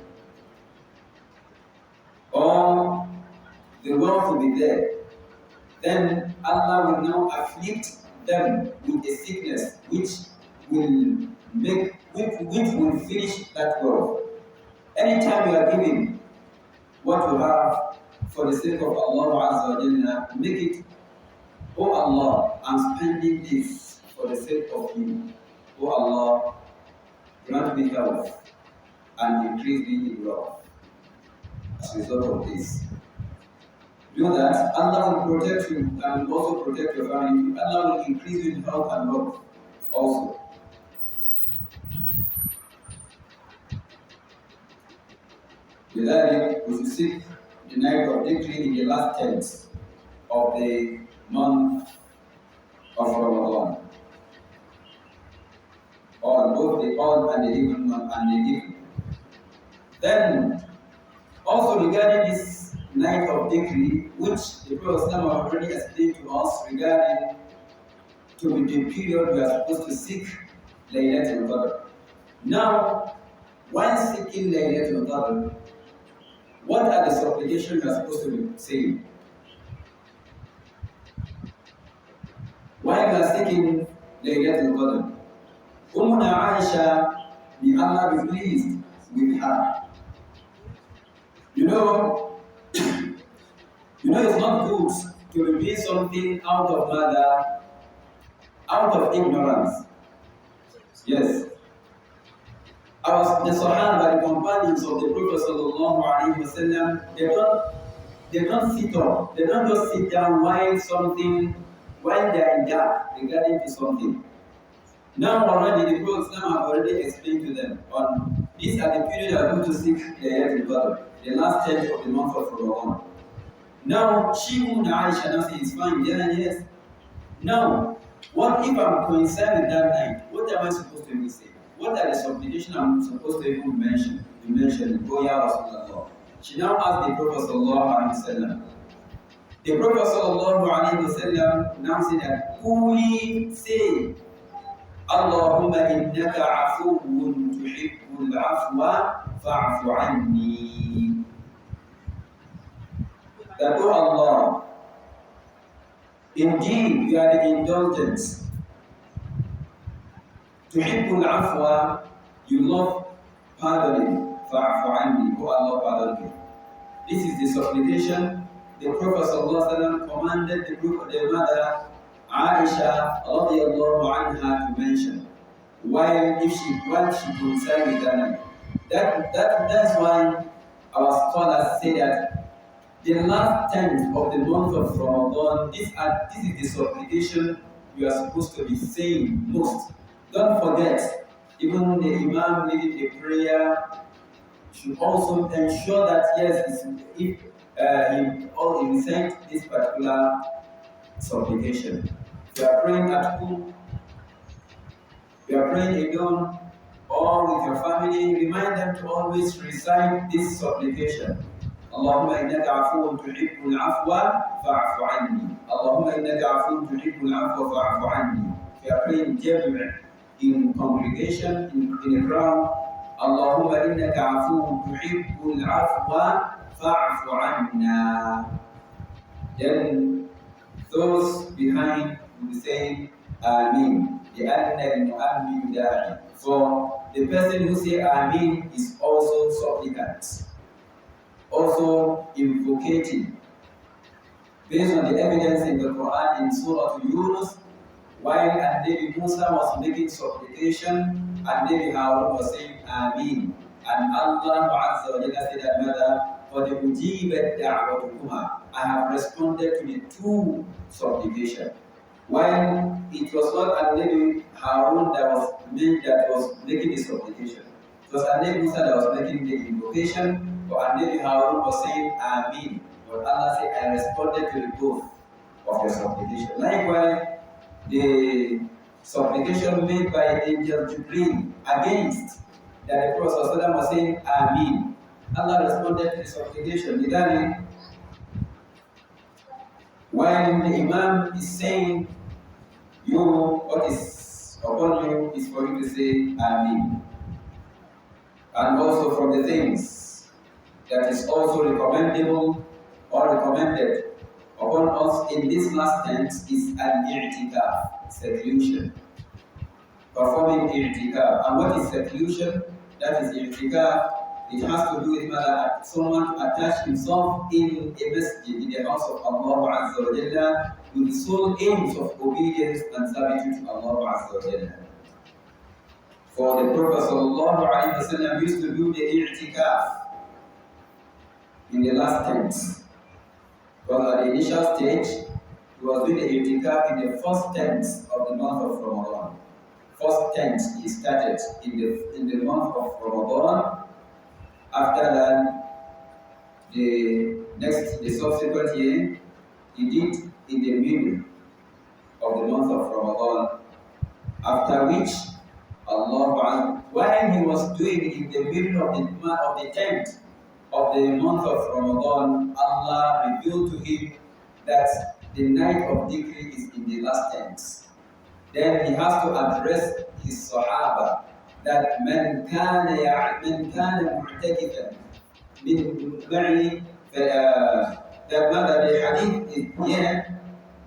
Or the wealth will be there. Then Allah will now afflict them with a sickness which will finish that wealth. Anytime you are giving what you have for the sake of Allah Azza wa Jalla, make it, oh Allah, I'm spending this for the sake of you. Oh Allah, grant me health and increase me in wealth as a result of this. Do that, Allah will protect you and will also protect your family. Allah will increase you in health and wealth also. With that, we should seek the night of victory in the last 10th of the month of Ramadan. Both the odd and the even month and the even. Then, also regarding this night of victory, which the Prophet has already explained to us regarding to be the period we are supposed to seek Laylatul Qadr. Now, when seeking Laylatul Qadr, what are the supplications you are supposed to be saying? While you are seeking Laylatul Qadr, Aisha, may Allah be pleased with her. You know, it's not good to reveal something out of murder, out of ignorance. Yes. The Sahaba, the companions of the Prophet sallallahu alaihi wasallam, they don't sit up. They don't just sit down while they are in doubt regarding to something. Now already the Prophet have already explained to them on these are the period they are going to seek the Laylatul Qadr, the last 10th of the month of Ramadan. Now she Aisha now says, fine, yes. Now, what if I'm coinciding with that night? What am I supposed to even say? What are the supplications I'm supposed to even mention? You mentioned, oh ya Rasulullah. She now asked the Prophet sallallahu alaihi wasallam. The Prophet sallallahu alaihi wasallam now said that, Quli, say, Allahumma innaka afuwun tuhibbul afwa fa'fu anni. That, oh Allah, indeed you are the indulgent. Tuhibbul afwa, you love pardoning. Fa'fu anni, oh Allah, pardon me. This is the supplication the Prophet ﷺ commanded the mother Aisha radiallahu anha to mention while she coincided with her. That's why our scholars say that the last 10th of the month of Ramadan, this is the supplication you are supposed to be saying most. Don't forget, even the Imam leading the prayer should also ensure that yes, if he recite this particular supplication. If you are praying at home, you are praying alone, or with your family, remind them to always recite this supplication. اللهم إنك عفو تحب العفو فاعف عني. اللهم إنك عفو تحب العفو فاعف عني. If you are praying jam' in congregation, in a crowd, اللهم إنك عفو تحب العفو فاعف عنا. Then those behind will be saying Amin. لأن المؤمن داعي. For the person who say Amin is also supplicant, also invocating. Based on the evidence in the Quran in Surah Yunus, while Nabi Musa was making supplication, and Nabi Harun was saying Amin. And Allah Azza wa Jalla said that mother, for the ujibat da'watukuma, I have responded to the two supplication. While it was not Nabi Harun that was making the supplication. It was Nabi Musa that was making the invocation, but Nabi Harun was saying Amin. But Allah said, I responded to the both of your supplication. Likewise, the supplication made by Angel Jibreel against that the Prophet was saying Amin. Allah responded to the supplication regarding while the Imam is saying, what is upon you is for you to say Amin. And also from the things that is also recommendable or recommended upon us in this last tense is al-i'tikaf, seclusion. Performing i'tikaf. And what is seclusion? That is i'tikaf. It has to do with someone to attach himself in a masjid, in the house of Allah Azza wa Jalla, with the sole aims of obedience and servitude to Allah Azza wa Jalla. For the Prophet Sallallahu Alaihi Wasallam used to do the i'tikaf in the last tense. Because at the initial stage, he was doing the i'tikaf in the first tenth of the month of Ramadan. First tenth he started in the month of Ramadan. After that, the subsequent year, he did in the middle of the month of Ramadan. After which, while he was doing it in the middle of the 10th of the month of Ramadan, Allah revealed to him that the night of decree is in the last tenth. Then he has to address his Sahaba that من كان معتكفا من معي that mother the hadith is here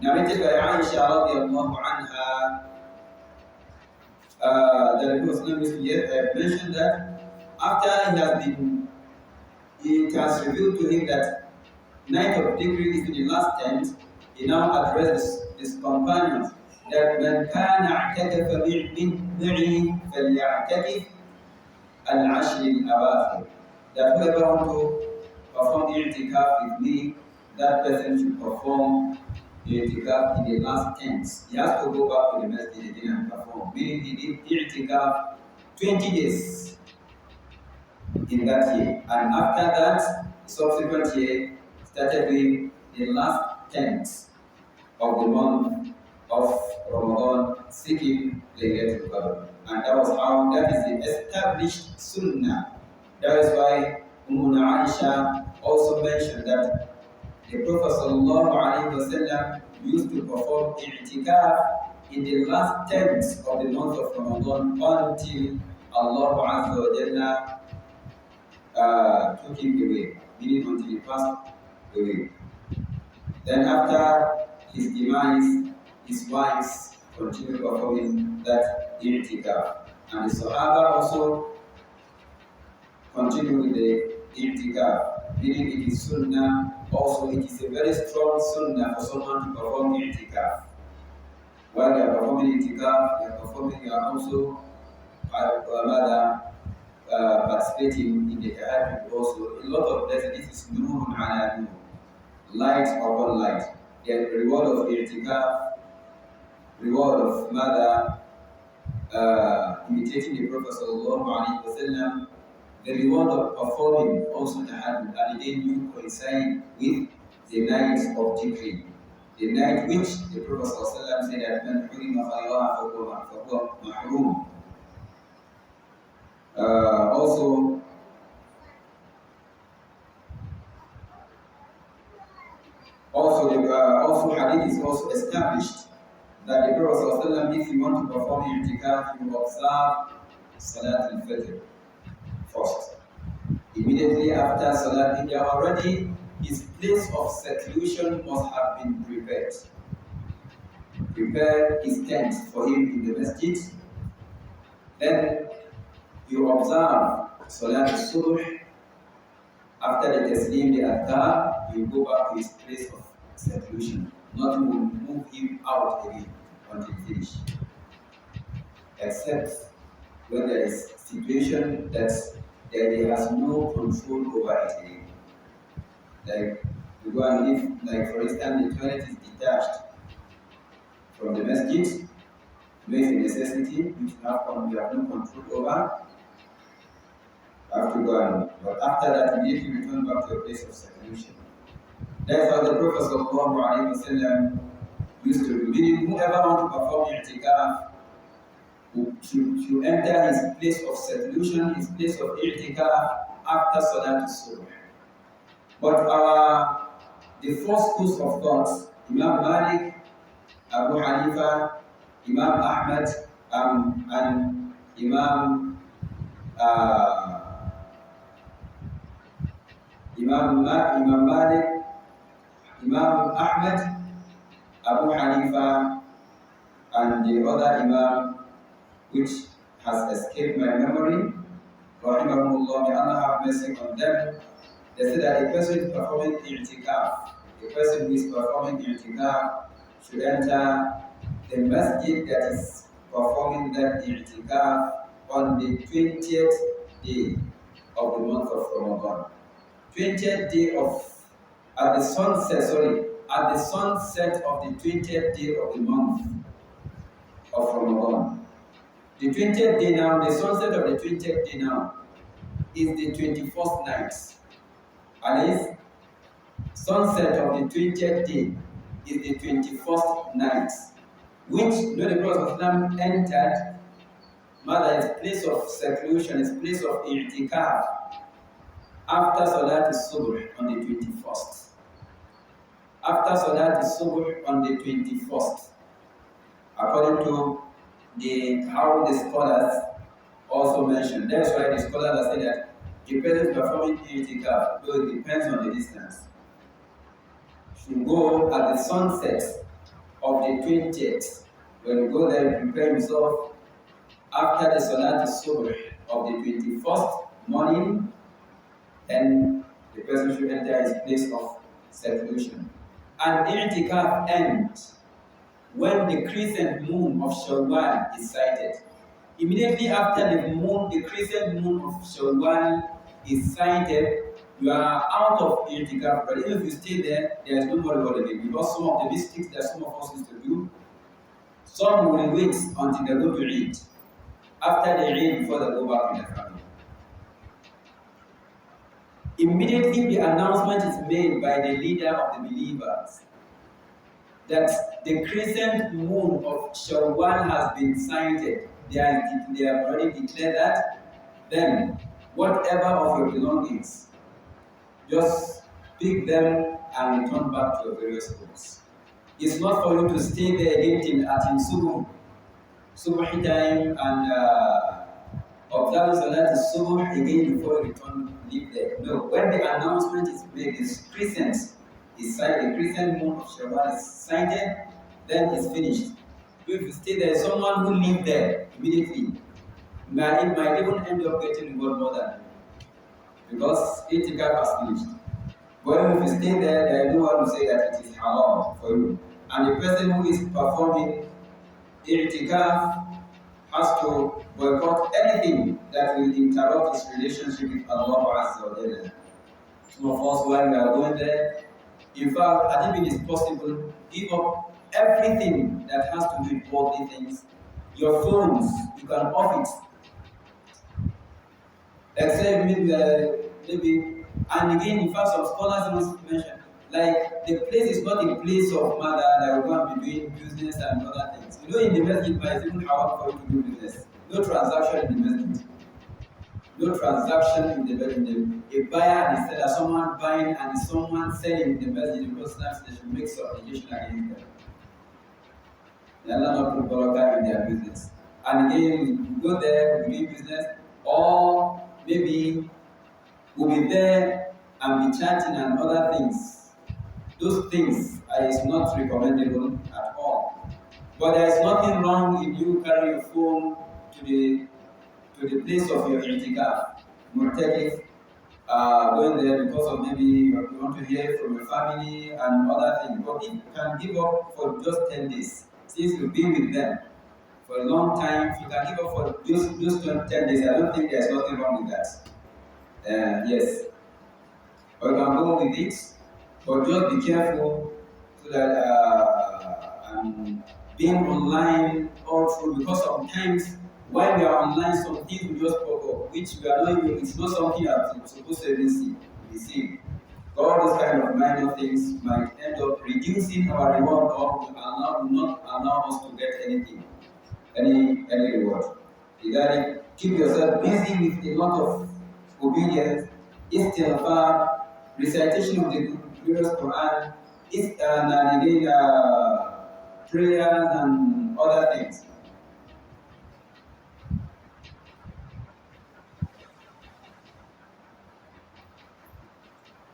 narrated by Aisha radiallahu anha. The Muslim mentioned that after it has revealed to him that night of decree is in the last tenth, he now addresses his companions that من كان اعتكف معي فليعتكف العشر الأواخر. That whoever wants to perform i'tikaf with me, that person should perform i'tikaf in the last tenth. He has to go back to the masjid again and perform. Meaning he did i'tikaf 20 days in that year. And after that, subsequent year, started doing the last tenth of the month of Ramadan, seeking Laylatul Qadr. And that is the established sunnah. That is why Aisha also mentioned that the Prophet ﷺ used to perform i'tikaf in the last tenth of the month of Ramadan until Allah Azza wa Jalla took him away, meaning until he passed away. Then after his demise, his wives continued performing that i'tikaf. And the Sahaba also continued with the i'tikaf. meaning it is sunnah. Also, it is a very strong sunnah for someone to perform i'tikaf. While they are performing i'tikaf, they are also rather participating in the tahajjud also. A lot of blessings. This is nurun ala nur, light upon light. The reward of i'tikaf, reward of mother imitating the Prophet sallallahu alaihi wasallam, the reward of performing also tahajjud, and again you coincide with the night of Jibreel, the night which the Prophet sallallahu alaihi wasallam said that man hurima khayraha fahuwa mahrum. Also, also hadith is also established that the Prophet sallallahu alaihi wasallam, if you want to perform i'tikaf, you observe Salat al-Fajr first. Immediately after Salat, India already his place of seclusion must have been prepared. Prepare his tent for him in the masjid. Then you observe Salat al-Subh. After the Taslim, the Adhkar, you go back to his place of seclusion. Nothing will move him out again until finish. Except when there is situation that he has no control over it again. Like you go and live, like for instance, the toilet is detached from the masjid, it makes a necessity which you have no control over. You have to go and, but after that, immediately return back to a place of seclusion. That's how the Prophet sallallahu alaihi wasallam used to do. Meaning, whoever wants to perform i'tikaf to enter his place of seclusion, his place of i'tikaf after Salat al-Subh. But the four schools of thought, Imam Malik, Abu Hanifa, Imam Ahmad, and Imam Malik, Imam Ahmad, Abu Hanifa, and the other Imam which has escaped my memory, rahimahumullah, may Allah have mercy on them. They said that a person performing i'tikaf, a person who is performing i'tikaf should enter the masjid that is performing that i'tikaf on the 20th day of the month of Ramadan. 20th day at the sunset of the 20th day of the month of Ramadan. The 20th day now, the sunset of the 20th day now is the 21st night. And is sunset of the 20th day is the 21st night, which when the Prophet entered, mother, his place of seclusion, his place of i'tikaf, after Salat al-Subh on the 21st. After Salat al-Subh on the 21st, according to how the scholars also mentioned. That's why the scholars are saying that the person performing i'tikaf, though it depends on the distance, should go at the sunset of the 20th. When you go there, prepare himself after the Salat al-Subh of the 21st morning, then the person should enter his place of seclusion. And i'tikaf ends when the crescent moon of Shawwal is sighted. Immediately after the crescent moon of Shawwal is sighted, you are out of i'tikaf. But even if you stay there, there is no more holiday, because some of the mistakes that some of us used to do, some will wait until they go to Eid. After the Eid, before they go back to their family. Immediately the announcement is made by the leader of the believers that the crescent moon of Shawwal has been sighted. They have already declared that. Then, whatever of your belongings, just pick them and return back to your various homes. It's not for you to stay there again till Subh time and observe Salat al-Subh again before you leave there. No, when the announcement is made, the crescent moon of Shawwal is sighted, then it's finished. If you stay there, someone who live there immediately might even end up getting reward more than you, because itikaf has finished. When you stay there, there is no one to say that it is haram for you. And the person who is performing i'tikaf has to boycott anything that will interrupt his relationship with Allah Azza wa Jalla. Some of us, while we are going there, in fact, I think it is possible, give up everything that has to do with worldly things. Your phones, you can off it. Except maybe, and again, in fact, some scholars also mention, like the place is not a place of matter that we're going to be doing business and other things. You know, in the masjid, it's even haram for you to do business. No transaction in the masjid. No transaction in the masjid. A buyer and a seller, someone buying and someone selling in the masjid, the Muslims, they should make supplication against them. They are not put barakah in their business. And again, we go there, we do business, or maybe we'll be there and be chatting and other things. Those things is not recommendable at all. But there is nothing wrong if you carry your phone to the place of your i'tikaf. Mu'takif, going there because of maybe you want to hear from your family and other things. But if you can give up for just 10 days, since you've been with them for a long time, if you can give up for just 10 days, I don't think there's nothing wrong with that. Yes. Or you can go with it, but just be careful so that being online all through, because sometimes while we are online, some things will just pop up, which we are not even, it's not something that we're supposed to even see. We see. All those kind of minor things might end up reducing our reward or will not allow us to get anything, any reward. Regarding, keep yourself busy with a lot of obedience, istighfar, recitation of the glorious Quran, and again prayers and other things.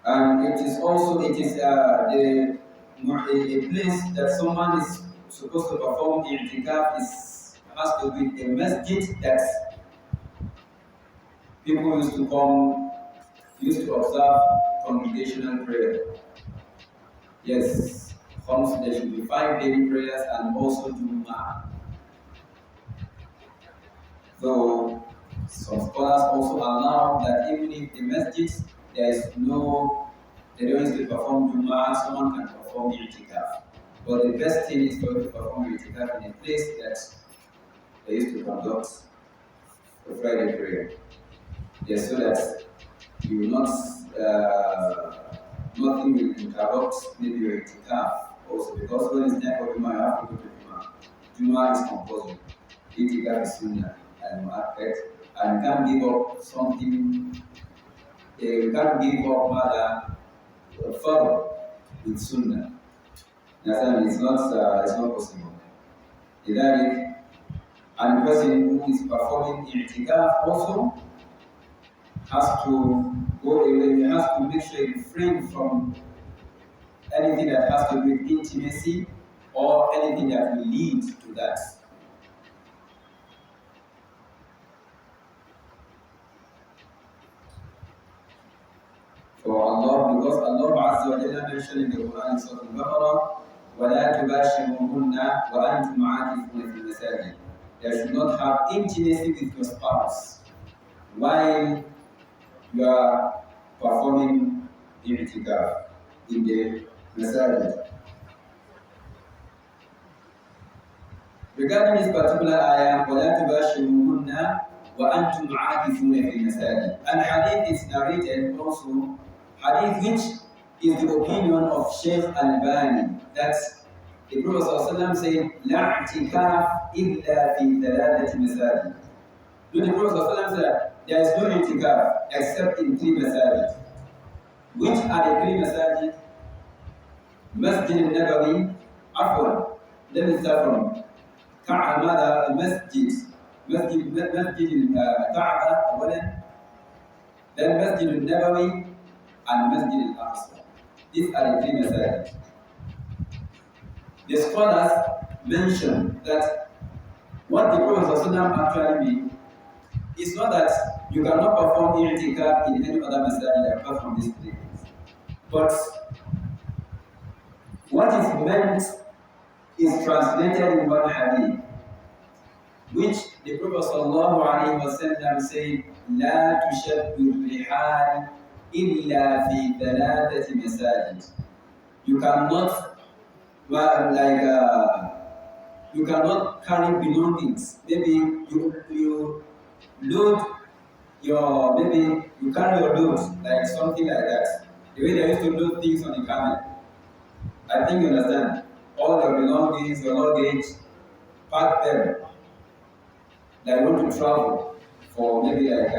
And it is a place that someone is supposed to perform i'tikaf has to be a masjid that people used to observe congregational prayer. Yes, there should be 5 daily prayers and also Jummah. So some scholars also allow that even if the masjid they don't used to perform Jummah, someone can perform i'tikaf. But the best thing is to perform i'tikaf in a place that they used to conduct the Friday prayer. Yes, so that you will not, nothing will interrupt maybe your i'tikaf also, because when it's time for Jummah, you have to go to Jummah. Jummah is compulsory. I'tikaf is sunnah and mu'akkad, and you can't give up something, you can't give up mother Faruq with sunnah. It's not possible. And the person who is performing i'tikaf also has to go away, he has to make sure he refrain from anything that has to do with intimacy or anything that will lead to that. For Allah, because Allah Azza wa Jalla mentioned in the Quran in Surah Al-Baqarah, وَلَا تُبَاشِرُوهُنَّ وَأَنْتُمْ عَاكِفُونَ فِي الْمَسَاجِدِ. You should not have intimacy with your spouse while you are performing i'tikaf in the masajid. Regarding this particular ayah, وَلَا تُبَاشِرُوهُنَّ وَأَنْتُمْ عَاكِفُونَ فِي الْمَسَاجِدِ. And hadith is narrated also, hadith which is the opinion of Sheikh Al-Bani, that the Prophet ﷺ said, لَا اعْتِكَافْ إِلَّا فِي ثَلَاثَةِ مَسَاجِدِ. The Prophet ﷺ said, there is no i'tikaf except in 3 masajid. Which are the 3 masajid? Masjid-Al, let me start from Ka'bah, Masjid Al-Kaaba أولا, then Masjid-Al and Masjid-Al. These are the 3 masajid. The scholars mention that what the Prophet ﷺ actually means is not that you cannot perform i'tikaf in any other masajid apart from these 3 things. But what is meant is translated in one hadith, which the Prophet sallallahu alaihi wasallam said, "La tushaddu rihal illa fi thalathati masajid." You cannot, well, you cannot carry belongings. Maybe you load your, maybe you carry your load, like something like that. The way they used to load things on the camel. I think you understand. All your belongings, your luggage, pack them. Like you want to travel for maybe like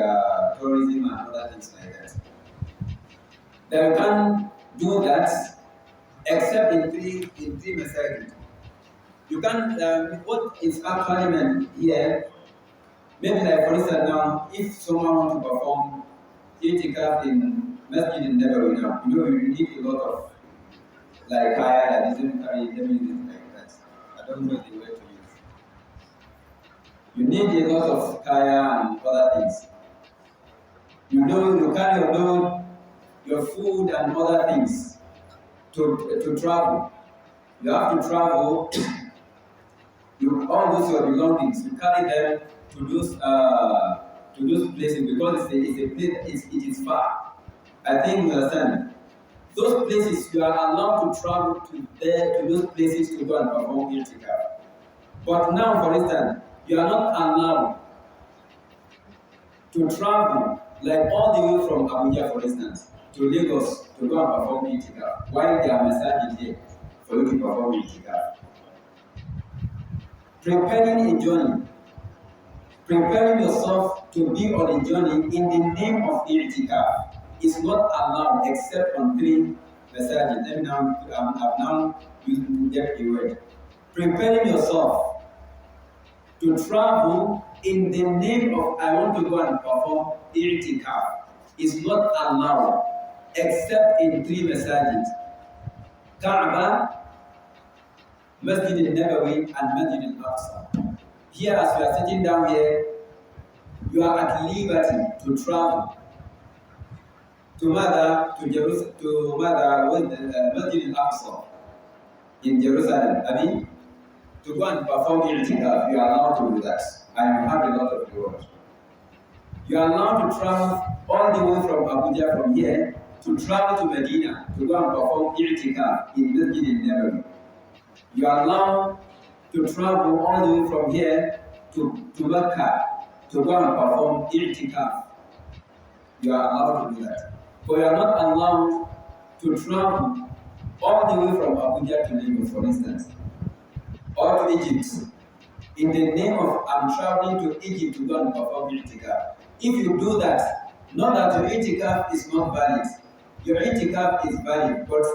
tourism and other things like that. Then you can't do that except in three messages. You can't. What is actually meant here? Maybe like for instance now, if someone want to perform itikaf in Masjid-Al now, you need a lot of like kaya that isn't carry them like that. I don't know the way to use. You need a lot of kaya and other things. You know, you carry your load, your food and other things to travel. You have to travel. You all those your belongings. You carry them to those places because it's a place. It is far. I think you understand. Those places you are allowed to travel to there to those places to go and perform itikaf. But now, for instance, you are not allowed to travel like all the way from Abuja, for instance, to Lagos to go and perform itikaf. While there are massages here for you to perform itikaf. Preparing a journey, preparing yourself to be on a journey in the name of itikaf is not allowed except on three massages. Let me now, I've now used get a word. Preparing yourself to travel in the name of I want to go and perform itikaf is not allowed except in three massages. Kaaba, Masjid-Al and Masjid-Al. Here, as we are sitting down here, you are at liberty to travel to Mother, to Jerusalem, to Mother, Masjid-Al in Jerusalem. I mean, to go and perform itikaf, you are allowed to do that, and you have a lot of reward. You are allowed to travel all the way from Abuja from here to travel to Medina to go and perform itikaf in Masjid-Al. You are allowed to travel all the way from here to Mecca to go and perform itikaf. You are allowed to do that. But you are not allowed to travel all the way from Abuja to Lagos, for instance, or to Egypt. In the name of I'm traveling to Egypt to go and perform itikaf. If you do that, not that your itikaf is not valid. Your itikaf is valid, but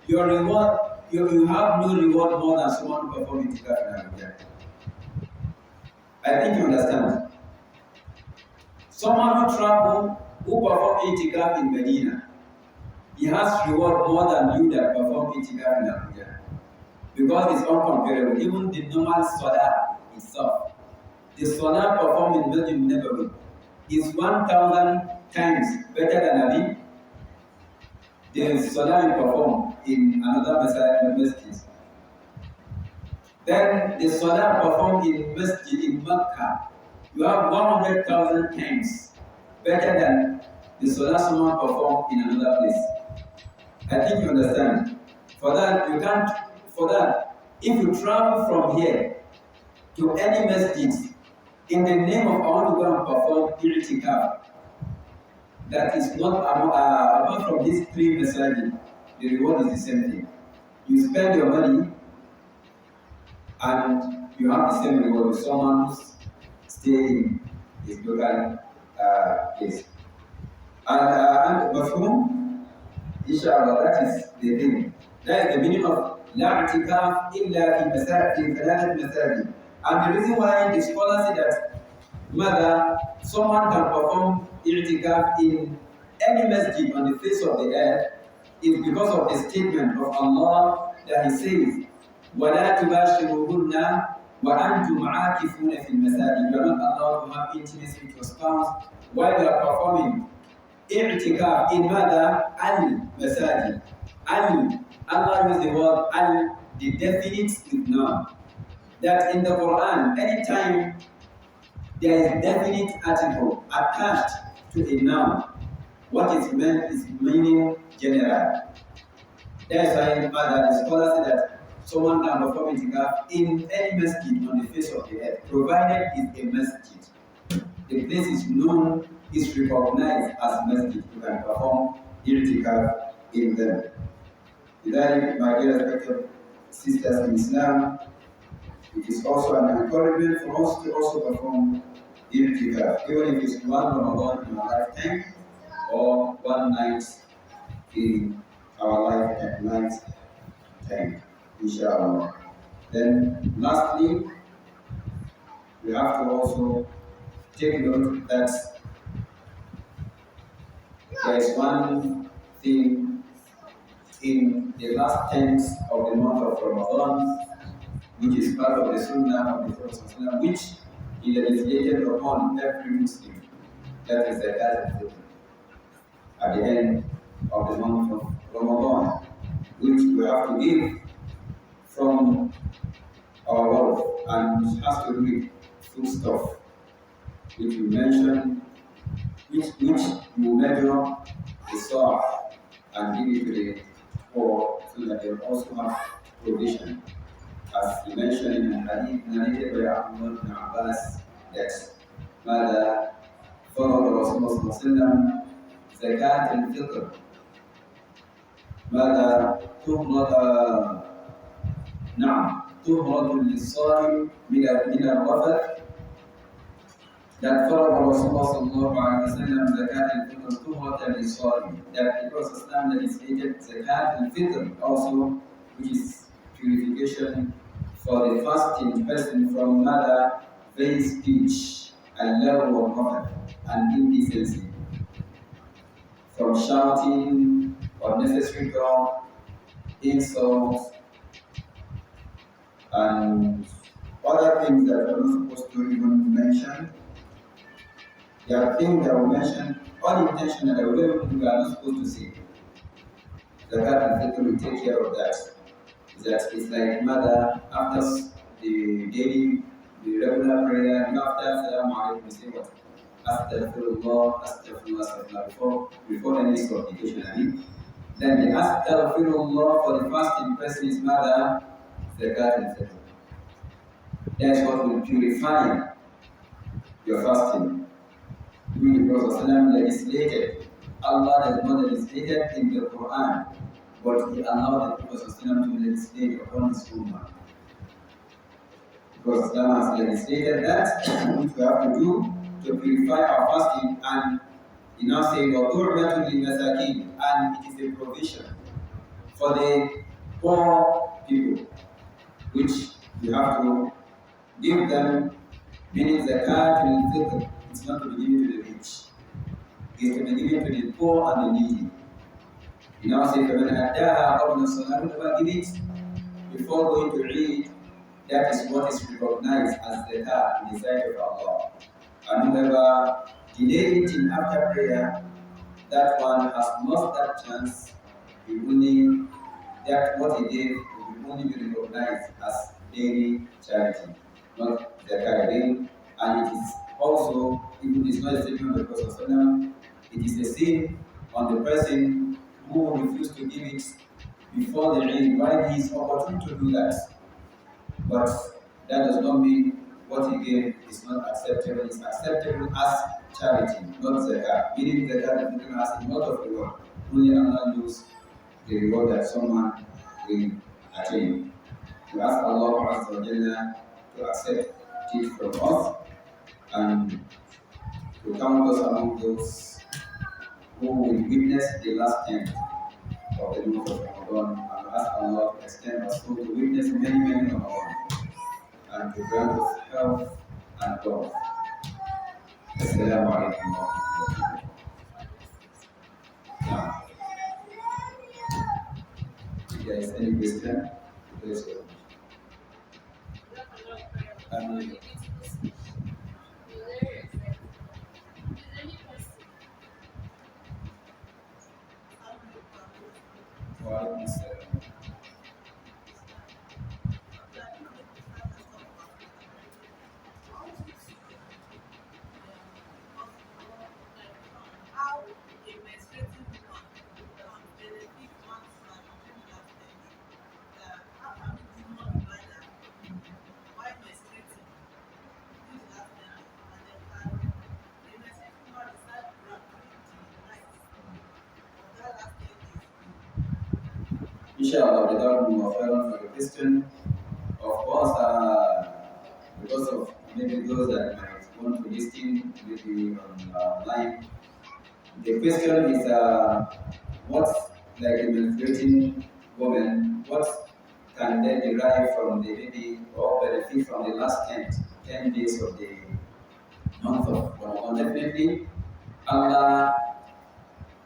your reward, you have no reward more than someone who perform itikaf in Abuja. I think you understand. Someone who travel, who perform itikaf in Medina, he has reward more than you that perform itikaf in Abuja. Because it's uncomparable. Even the normal salah itself, the salah performed in Masjid-Al is 1,000 times better than Abi. The salah you perform in another masjid. Then the salah performed in Masjid in Mecca, you have 100,000 times better than the salah someone performed in another place. I think you understand. For that, you can't. For that, if you travel from here to any masjid in the name of I want to go and perform itikaf, that is not apart from these three masajid, the reward is the same thing. You spend your money and you have the same reward with someone who's staying in his local place. And mafhum, inshallah, that is the thing. That is the meaning of لا اعتكاف إلا في مساجد في ثلاثة مساجد. And the reason why the scholars say that mother, someone can perform i'tikaf in any masjid on the face of the earth is because of the statement of Allah that He says, وَلَا تُبَاشِرُهُنَّ وَأَنْتُمْ عَاكِفُونَ فِي الْمَسَاجِدِ. You are not allowed to have intimacy with your spouse while you are performing i'tikaf in mother al-masajid. Allah used the word al, the definite with noun. That in the Quran, anytime there is definite article attached to a noun, what is meant is meaning general. That's why the scholars say that someone can perform itikaf in any masjid on the face of the earth, provided it's a masjid. The place is known, is recognized as masjid. You can perform itikaf in them. Then, my dear respected sisters in Islam, it is also an encouragement for us to also perform itikaf, even if it's one Ramadan in our lifetime or one night in our lifetime, inshallah. Then, lastly, we have to also take note that there is one thing in the last tenth of the month of Ramadan, which is part of the Sunnah of the Prophet, which is legislated upon every Muslim. That is the Zakat at the end of the month of Ramadan, which we have to give from our wealth, and it has to do with food stuff, which we mentioned, which you measure the soil and give it to the poor so that they will also have provision. As he mentioned in a hadith narrated by Abdullah ibn Abbas, that Mother followed Rasulullah Zakat al-Fitr. ماذا تهرة للصائم من الرفث. That فرض Rasulullah sallallahu alaihi wasallam zakat al-fitr tuhratan lis-saim. That the Prophet that is stated zakat al-fitr also, which is purification for the fasting person from mother, vain speech, and level of prophet, and indecency, from shouting, unnecessary talk, insults, and other things that we're not supposed to even mention. There are things that we mention unintentionally that we are not supposed to say. Zakat al-Fitr will take care of that. That it's like mother after the daily, the regular prayer, and after Salaam Alaikum, we say what? Astaghfirullah, Astaghfirullah, before any supplication. Then the Astaghfirullah for the fasting person is mother, Zakat al-Fitr. That's what will purify your fasting. The Prophet legislated. Allah has not legislated in the Quran, but He allowed the Prophet to legislate upon His Ummah. The Prophet has legislated that which we have to do to purify our fasting, and He now says, وَطُعْمَةٌ لِلْمَسَاكِينِ, and it is a provision for the poor people, which you have to give them, meaning zakat al-fitr. It's not to be given to the rich. It's to be given to the poor and the needy. You now say, فَمَنْ أَدَّاهَا قَبْلَ الصَّلَاةِ, whoever gives it before going to Eid, that is what is recognized as zakat in the sight of Allah. And whoever delayed it in after prayer, that one has lost that chance. That what he gave will only be recognized as daily charity, not zakat again. And it is also, even it's not a statement of the Prophet, it is a sin on the person who refused to give it before the Eid, while he is opportune to do that. But that does not mean what he gave is not acceptable. It's acceptable as charity, not zakat. Meaning zakat is has a lot of reward. Only Allah knows the reward that someone will attain. We ask Allah Azza wa Jalla to accept it from us and to count us among those who will witness the last end of the month of Ramadan, and ask Allah to extend us to witness many Ramadan and to grant us health and wealth. Assalamu alaikum wa rahmatullahi. Now, if there is any question, please go. inshallah, without more for the question, of course, because of maybe those that might want to listen maybe online, the question is what, like a menstruating woman, what can they derive from the maybe or benefit from the last 10 days of the month of Ramadan? Definitely, Allah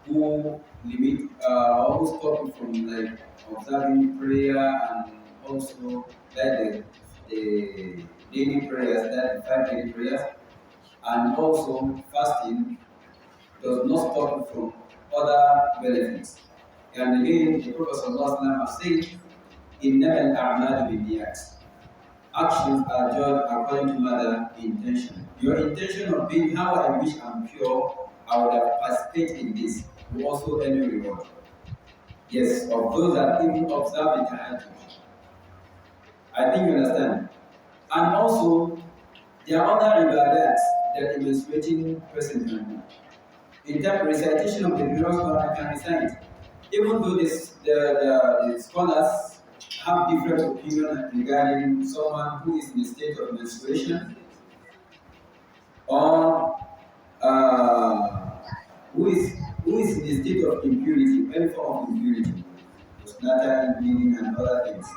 who limit or who stop you from like observing prayer and also that the daily prayers, that the 5 daily prayers, and also fasting does not stop you from other benefits. And again, the Prophet ﷺ has said, إِنَّمَا الْأَعْمَالُ بِالنِّيَّاتِ. Actions are judged according to mother intention. Your intention of being how I wish I'm pure, I would have participated in this, will also earn you reward. Yes, of those that even observe the tahajjud. I think you understand. And also, there are other ibadats that a menstruating person can do. In terms of recitation of the various Quran, can recite. Even though the scholars have different opinions regarding someone who is in a state of menstruation or who is in a state of impurity, any form of impurity, postnatal bleeding and other things.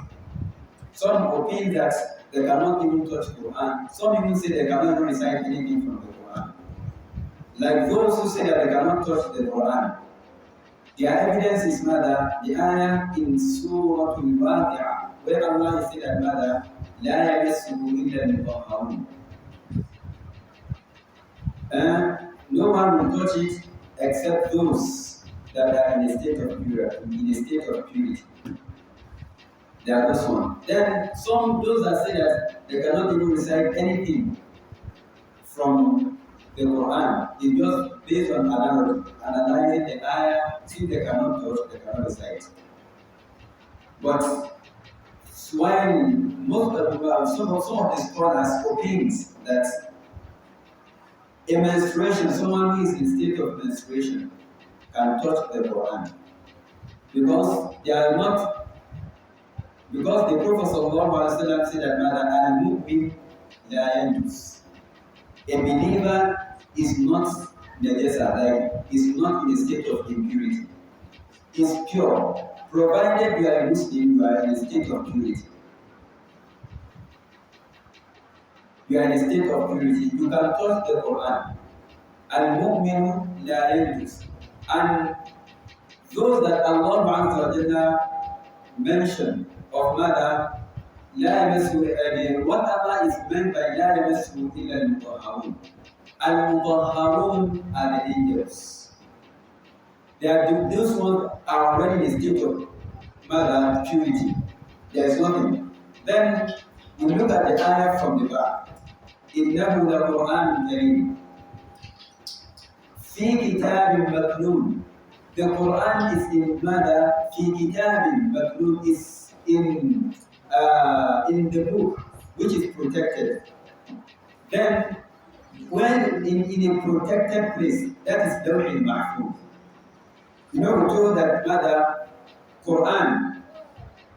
Some opine that they cannot even touch Quran. Some even say they cannot even recite anything from the Quran. Like those who say that they cannot touch the Quran, their evidence is rather the ayah in Surah Al-Waqi'ah, where Allah said that rather, لا يمسه إلا المطهرون. No one will touch it except those that are in a state of purity. They are this one. Then those that say that they cannot even recite anything from the Quran is just based on analogy, analyzing the ayah, since they cannot touch, they cannot recite. But while most of some of the scholars opines that a menstruation, someone who is in state of menstruation, can touch the Quran because they are not, because the Prophet ﷺ said that rather al-mu'min la yanjus. A believer is not najasa, like is not in a state of impurity. Is pure, provided you are a Muslim, you are in a state of purity. You are in a state of purity. You can touch the Quran. Al-mu'minu la yanjus. And those that Allah Azza wa Jalla mentioned of mother, la yamassu, what Allah is meant by la yamassu illa al-mutahharun. Al-mutahharun are the angels. Those ones are already in a state of mother purity. There is nothing. Then we look at the ayah from the back. إِنَّهُ لَقُرْآنٌ كَرِيمٌ فِي كِتَابٍ مَكْنُونٍ. The Quran is in mother, fi kitabin maknun, is in the book which is protected. Then when in a protected place, that is Lawh al-Mahfuz. You know, we told that mother, Quran,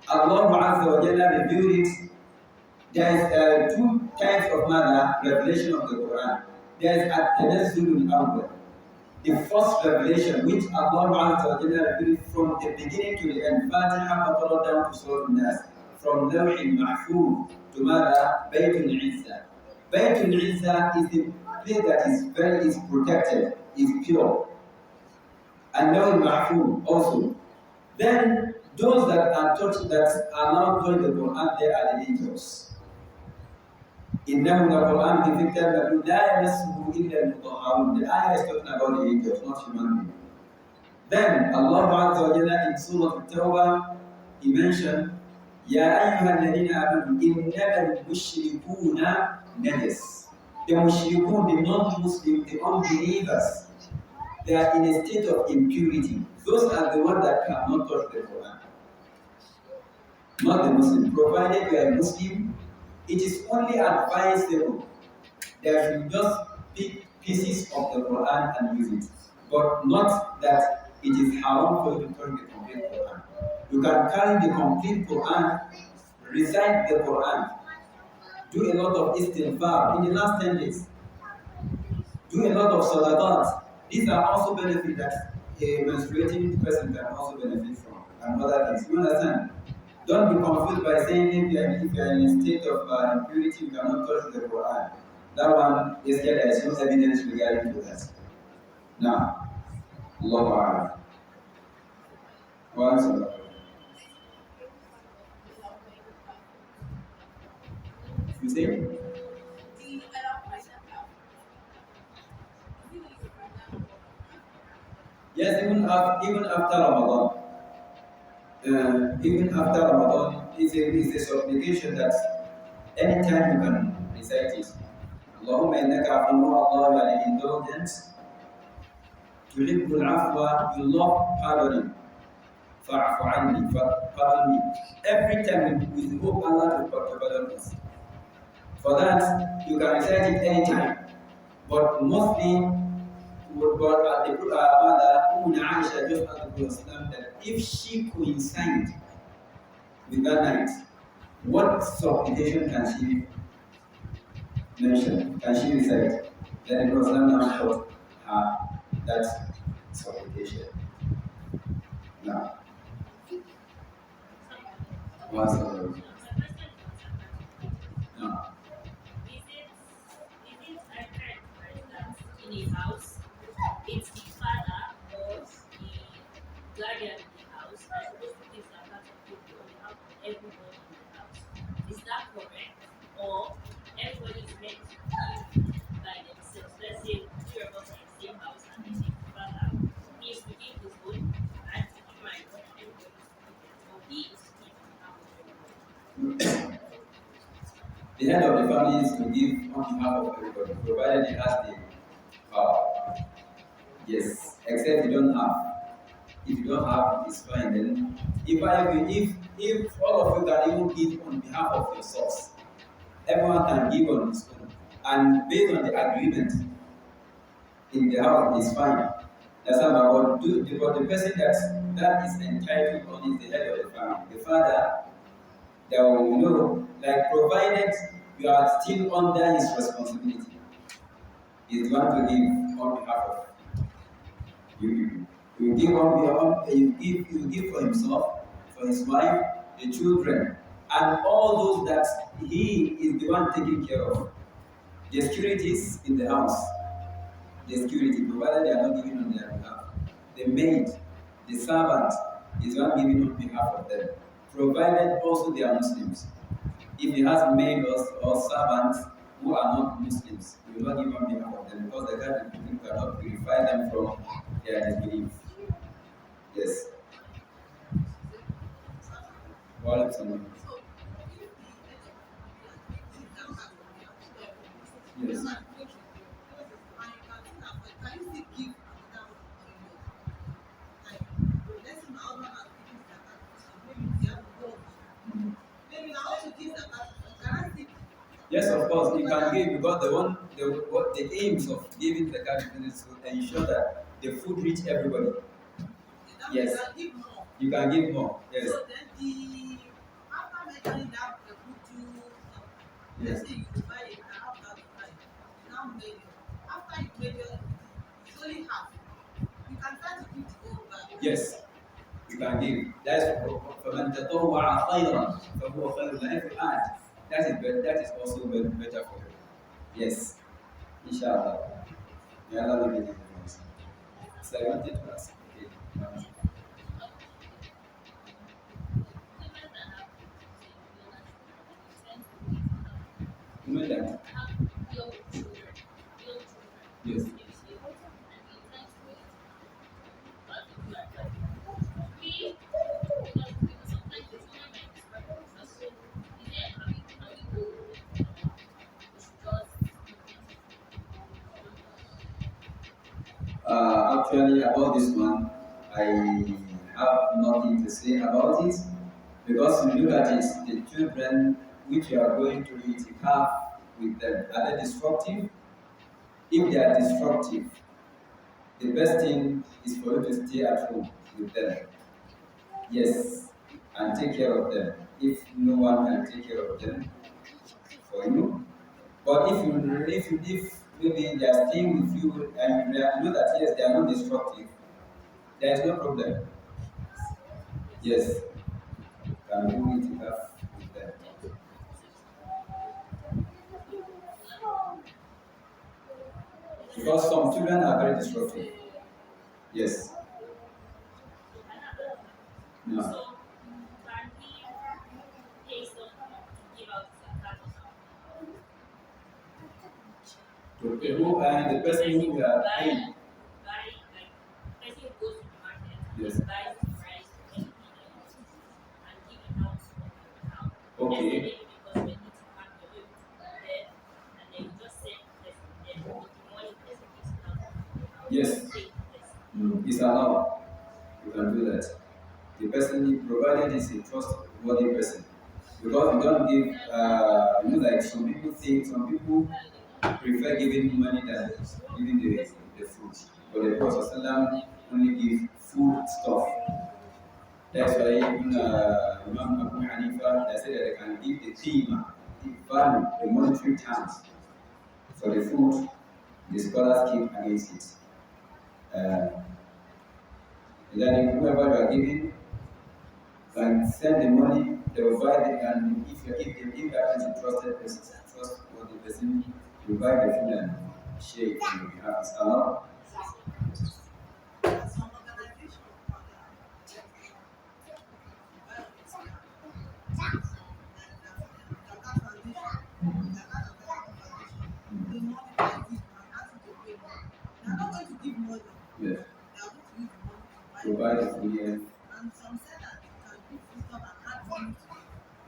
Allah Azza wa Jalla revealed it. There is two types of mother revelation of the Quran. There is at-tanazzul al-awwal, the first revelation which Allah Azza wa Jalla revealed from the beginning to the end, Fatiha, Baqarah down to Surah An-Nas, from Lawh al-Mahfuz to mother, Baytul Izzah. Baytul Izzah is the place that is protected, is pure. And Lawh al-Mahfuz also. Then those that are taught, that are now taught the Quran, they are the angels. إِنَّهُ لَقُرْآنٌ فِي كِتَابٍ مَكْنُونٍ لَا يَمَسُّهُ إِلَّا الْمُطَهَّرُونَ. The ayah is talking about the angels, not human beings. Then Allah Azza wa Jalla in Surah At-Tawbah, He mentioned, يَا أَيُّهَا الَّذِينَ آمَنُوا إِنَّمَا الْمُشْرِكُونَ نَجَسٌ. The mushrikun, the non-Muslims, the unbelievers, they are in a state of impurity. Those are the ones that cannot touch the Quran. Not the Muslim. Provided you are a Muslim, it is only advisable that you just pick pieces of the Quran and use it, but not that it is haram for you to touch the complete Quran. You can carry the complete Quran, recite the Quran, do a lot of istighfar in the last 10 days, do a lot of sadaqat. These are also benefits that a menstruating person can also benefit from, and other things. You understand? Don't be confused by saying if you are in a state of impurity, you cannot touch the Quran. That one is there is no evidence regarding to that. Now, Allah Once you say, yes, even after Ramadan, it's a supplication that anytime you can recite it. Allahumma innaka afuwwun, Allah, you are the indulgent, tuhibbul afwa, you love pardoning. Fa'fu anni, pardon me. Every time we hope Allah to pardon us. For that, you can recite it anytime. But mostly, but the mother, Aisha, just asked the Prophet that if she coincided with that night, what supplication can she mention? Can she recite? Then the Prophet now taught her that supplication. Now, once again. Now, in a house, it's the father or the guardian in the house that's supposed to give zakat of people on behalf of everybody in the house. Is that correct? Or everybody is meant to give by themselves? Let's say three of us are in the same house and then the father is to give his own and to give my own and everybody is to give theirs. Or he is to give on behalf of everybody. the head of the family is to give on behalf of everybody, provided he has the power. Yes, except you don't have. If you don't have, it's fine. Then, if all of you can even give on behalf of your source, everyone can give on his own, and based on the agreement in the house, it's fine. That's how. But the person that is entitled on is the head of the family, the father. That will like provided you are still under his responsibility, is the one to give on behalf of you. You give on behalf, you give for himself, for his wife, the children, and all those that he is the one taking care of. The securities in the house, the security, provided they are not giving on their behalf. The maid, the servant is one giving on behalf of them, provided also they are Muslims. If he has maid or servants who are not Muslims, he will not give on behalf of them because the God cannot purify them from their disbelief. Yes. Well, yes. Yes, of course, you can give because the aims of giving the card is to ensure that the food reach everybody. Yes, you can give more. Yes. So then after measuring that the food to let's say you buy it after you buy it, now measure. After you measure, it's only half. You can try to give the whole bag. Yes. You can give. That's فَمَنْ تَطَوَّعَ خَيْرًا فَهُوَ خَيْرٌ لَهُ. If you add, that is also better for you. Yes. Inshallah. May Allah be with you. So I wanted to ask. Okay. You know that? Yes. Actually, about this one, I have nothing to say about it because when you look at it, the children which you are going to itikaf with them, are they destructive? If they are destructive, the best thing is for you to stay at home with them. Yes, and take care of them if no one can take care of them for you. But if maybe they are staying with you and you know that yes, they are not destructive, there is no problem. Yes, you can do it with them. Because some children are very destructive. Yes. Another one. No. So, can we pay someone to give out zakat on our behalf? To who and the The person person who we who are buy, paying. like, the person who goes to the market Yes. and buys the rice or anything that you want to use and give it out on your behalf. Let's say Okay. maybe because you need to have, you're able to prepare, and then you just send the person, then with the money, the person gives it out on your behalf. You Yes. pay the person. It's allowed. You can do that. The person provided is a trustworthy person. Because you don't give, like some people prefer giving money than giving the food. But the Prophet ﷺ only give food stuff. That's why even Imam Abu Hanifa, they said that they can give the qima, the value, the monetary terms for the food. The scholars keep against it. Uh, then whoever you are giving, can send the money, they will buy it, and if that is a trusted person, trustworthy person, you buy the food and share it on your behalf. It's allowed. Yes. To buy the food, yes.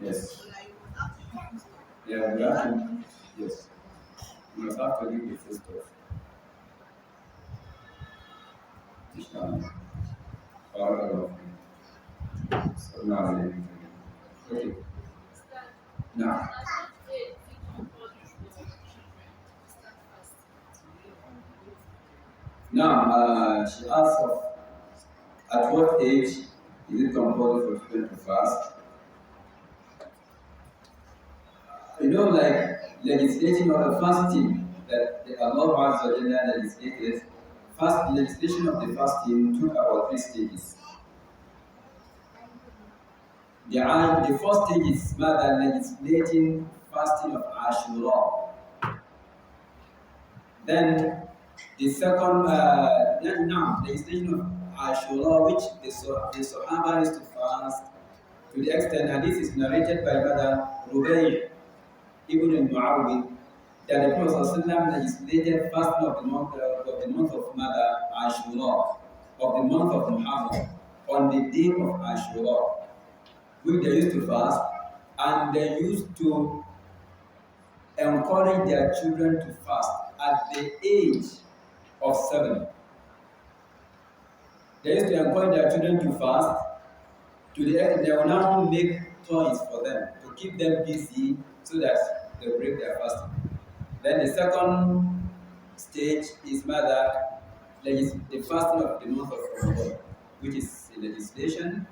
Yes. Yeah, we have to, yes. You must have to give the food stuff. Inshallah. Barakallahu fiik. Sallallahu alayhi wa sallam. Okay. Now, she asks of at what age is it compulsory for children to fast? Like legislating or the fasting that the Allah Azza wa Jalla legislated, legislation of the fasting took about 3 stages. The first stage is rather legislating fasting of Ashura. Then the second, now legislation of Ashura, which the Sahaba used to fast to the extent, and this is narrated by Brother Rubayy Ibn al-Muawwid, that the Prophet ﷺ legislated fasting of the month of Mother Ashura, of the month of Muharram, on the day of Ashura, which they used to fast, and they used to encourage their children to fast at the age of 7. They used to encourage their children to fast to the end they will now make toys for them to keep them busy so that they break their fasting. Then the second stage is the fasting of the month of Ramadan, which is a legislation,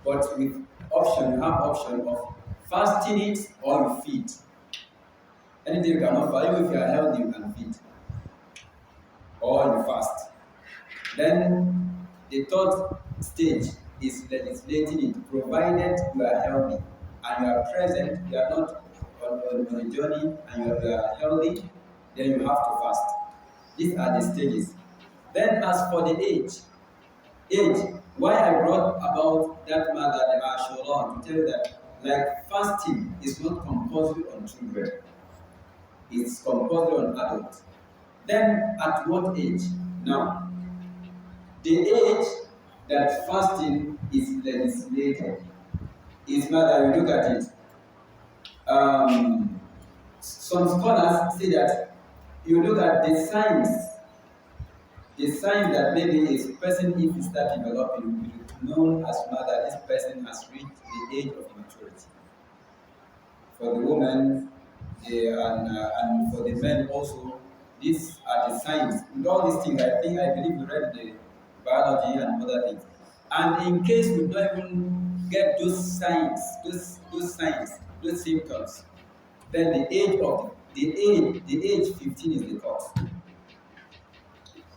but with option, you have option of fasting it or you feed. Anything you cannot fast, even if you are healthy, you can feed or you fast. Then the third stage is legislating it, provided you are healthy and you are present, you are not on a journey and you are healthy, then you have to fast. These are the stages. Then as for the age, why I brought about that matter, the Ashura, to tell you that like fasting is not compulsory on children, it's compulsory on adults. Then at what age? Now, the age that fasting is legislated is rather, you look at it. Some scholars say that you look at the signs that maybe a person, if he start developing, will be known as that this person has reached the age of maturity. For the woman, and for the men also, these are the signs. With all these things, I believe we read the biology and other things. And in case we don't even get those signs, those signs, those symptoms, then the age 15 is the cut.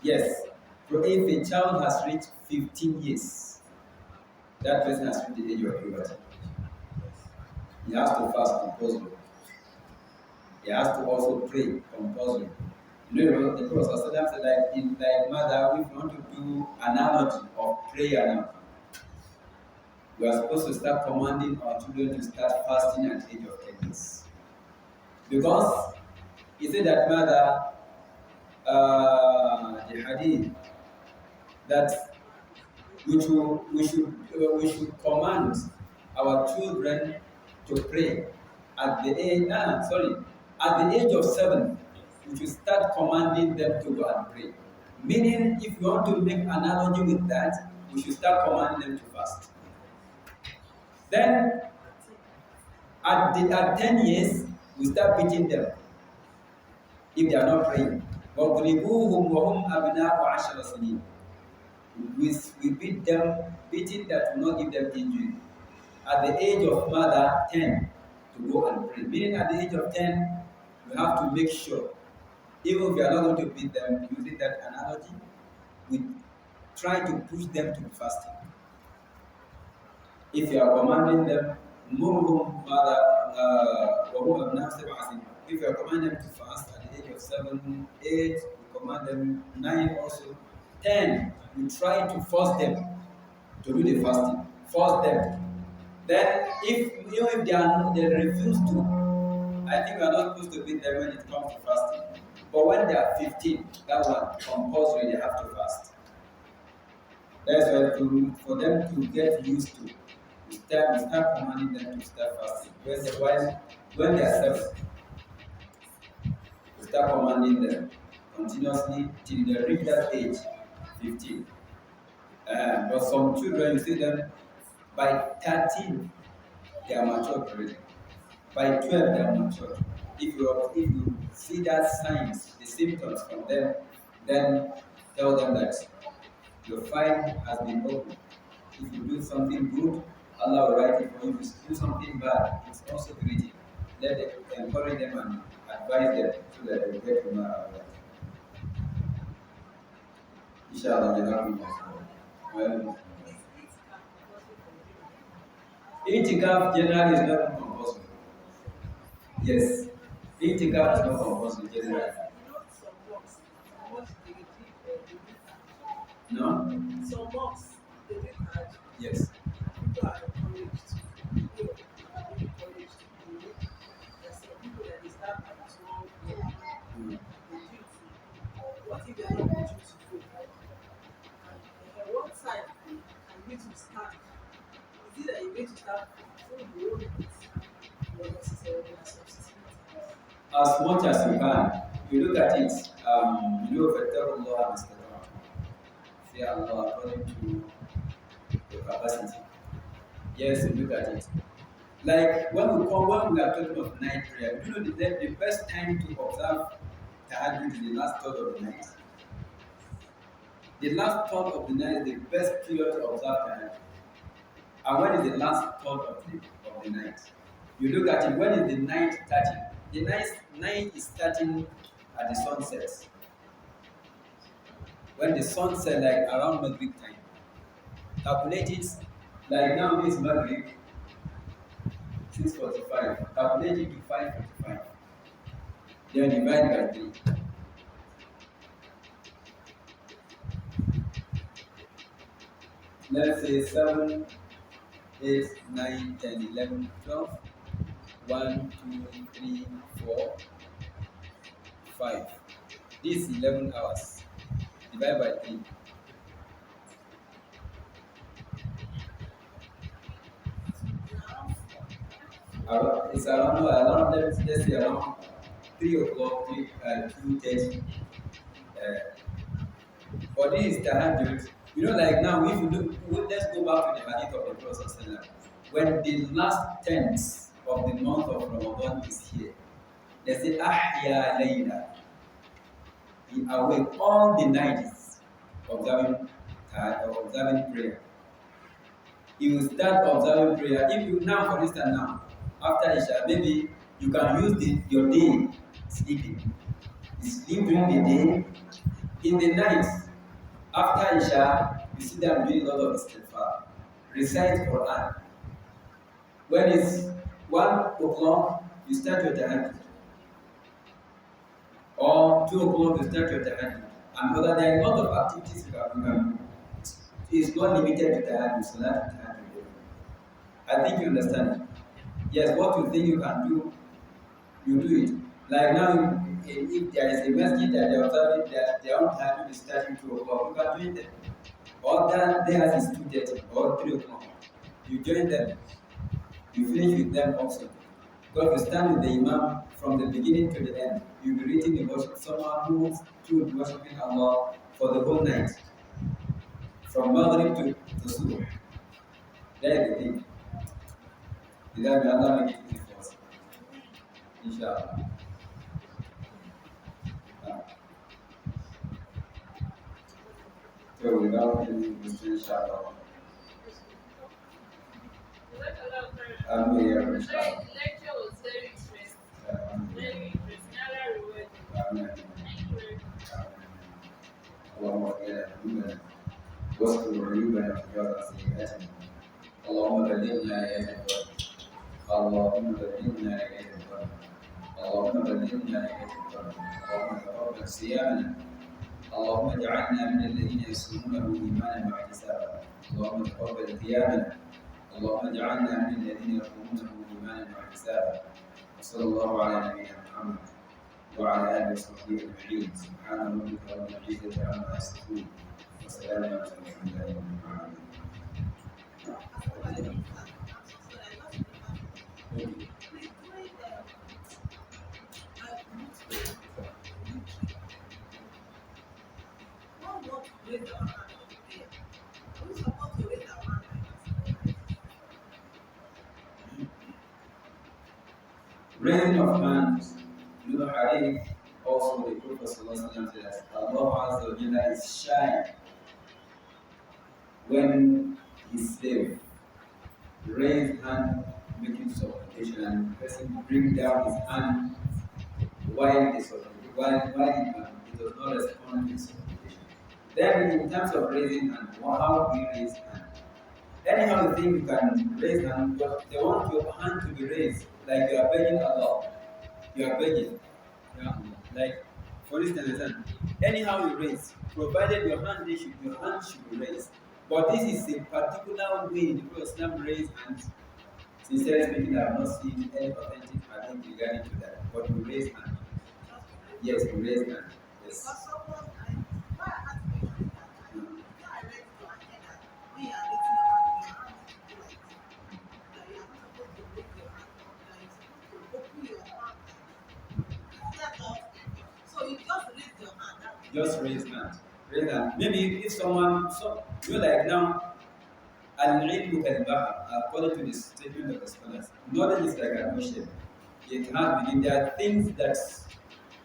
Yes. So if a child has reached 15 years, that person has reached the age of puberty. He has to fast compulsory. He has to also pray compulsory. You know, the Prophet said, like mother, if you want to do analogy of prayer now, we are supposed to start commanding our children to start fasting at the age of 10 years. Because he said that mother, the hadith, that we should command our children to pray at the age at the age of 7. We should start commanding them to go and pray. Meaning, if you want to make analogy with that, we should start commanding them to fast. Then at 10 years, we start beating them if they are not praying. وَاضْرِبُوهُمْ وَهُمْ أَبْنَاءُ عَشْرَ سِنِينَ. We beat them, beating that will not give them injury. At the age of mother 10 to go and pray. Meaning at the age of 10, we have to make sure, even if we are not going to beat them, using that analogy, we try to push them to fasting. If you are commanding them, murhum mother, if you are commanding them to fast at the age of 7, 8, we command them 9 also, 10, we try to force them to do the fasting. Force them. Then, if they refuse to, I think we are not supposed to beat them when it comes to fasting. But when they are 15, that one compulsory, they have to fast. That's why for them to get used to, we start commanding them to start fasting. When they are 7, we start commanding them continuously till they reach that age, 15. But some children, you see them by 13, they are matured already. By 12, they are matured. If you see that signs, the symptoms from them, then tell them that your file has been opened. If you do something good, Allah will write it for you. If you do something bad, it's also written. Let them encourage them and advise them so that they will get to know Allah. Inshallah, they have been well. Itikaf generally is not compulsory. Yes, itikaf is not compulsory generally. No? Some mosques, they do Hajj. Yes. People are encouraged to do it. Are encouraged to do it. There's some people that they start at 12, they do it. What if they're not going to go? And at what time can you to start? Is it that you need to start before you roll it? Or necessarily as substitute? As much as you can. You look at it, فَاتَّقُوا اللَّهَ مَا اسْتَطَعْتُمْ. Fear Allah according to your capacity. Yes, you look at it. Like when we are talking of night prayer, the best time to observe tahajjud is the last third of the night. The last third of the night is the best period to observe tahajjud. And when is the last third of the night? You look at it, when is the night starting? The night is starting at the sunset. When the sun set, like around Maghrib time. Calculate it, like now this Maghrib, 6:45. Calculate it to 5:45. Then divide by 3. Let's say 7, 8, 9, 10, 11, 12. 1, 2, 3, 4, 5. This is 11 hours. Divide by 3. It's around let's say around 3 o'clock, 2:30. But this is tahajjud. Like now, if you look, let's go back to the hadith of the Prophet ﷺ. When the last tenth of the month of Ramadan is here, they say, Ahya Layla. He awake all the nights observing prayer. you will start observing prayer. If you now, for instance, now after Isha, maybe you can use your day sleeping. You sleep during the day. In the night, after Isha, you sit down doing a lot of istighfar. Recite Quran. When it's 1 o'clock, you start your tahajjud. Or 2 o'clock, you start your tahajjud. And other there are a lot of activities you can do. It's not limited to tahajjud, so that's tahajjud. I think you understand. Yes, what you think you can do, you do it. Like now, if there is a masjid that they are observing that their own tahajjud is starting 2 o'clock, you can join them. Or that theirs is 2:30 or 3 o'clock. You join them. You finish with them also. Because you stand with the Imam from the beginning to the end. You'll be reading the worship. Someone who stood worshiping Allah for the whole night. From Maghrib to Subh. That is the thing. Without Allah make it easy for us. Inshallah. So without any question, inshallah. I'm here, inshallah. The lecture was very interesting. Very interesting. Allah reward you. Amen. Thank you very much. اللهم اغفر لنا ذنوبنا واستر عيوبنا وتجاوز سيئاتنا اللهم بلغنا ايات الفضل اللهم بلغنا ايات الفضل اللهم بلغنا ايات الفضل اللهم تقبل صيامنا اللهم اجعلنا من الذين يصومونه ايمانا واحتسابا اللهم تقبل قيامنا اللهم اجعلنا من الذين يقومونه ايمانا واحتسابا وصلى الله على نبينا محمد وعلى اله وصحبه اجمعين سبحان ربك رب العزه عما يصفون وسلام على المرسلين Raising of hands, you know, hadith also the Prophet ﷺ says, Allah Azza wa Jalla is shy when his slave raise hand making supplication and the person bring down his hand while he does not respond to his supplication. Then in terms of raising hand, how do we raise hand? Anyhow you think you can raise hand, but they want your hand to be raised like you are begging Allah. You are begging. Yeah. Like for instance, anyhow you raise, provided your hand should be raised. But this is a particular way the Prophet Islam raised hands. Sincerely speaking, I have not seen any authentic hadith regarding to that. But you raise hand. Yes, you raise hand. Yes. Just raise hand. Raise hand. Maybe if someone, you know, like now, al-ilmu kal-bahr, according to the statement of the scholars, knowledge is like an ocean. It has within there are things that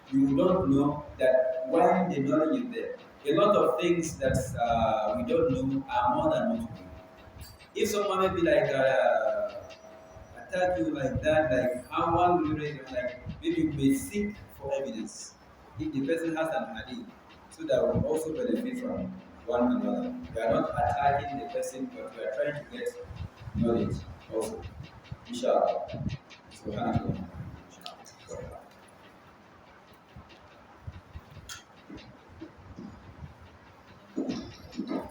you don't know that while the knowledge is there. A lot of things that we don't know are more than what we know. If someone may be like attack you like that, like how one will you raise it? Like maybe you may seek for evidence. If the person has an hadith, so that will also benefit from one another. We are not attacking the person, but we are trying to get knowledge also. Inshallah. Subhanallah. Yeah.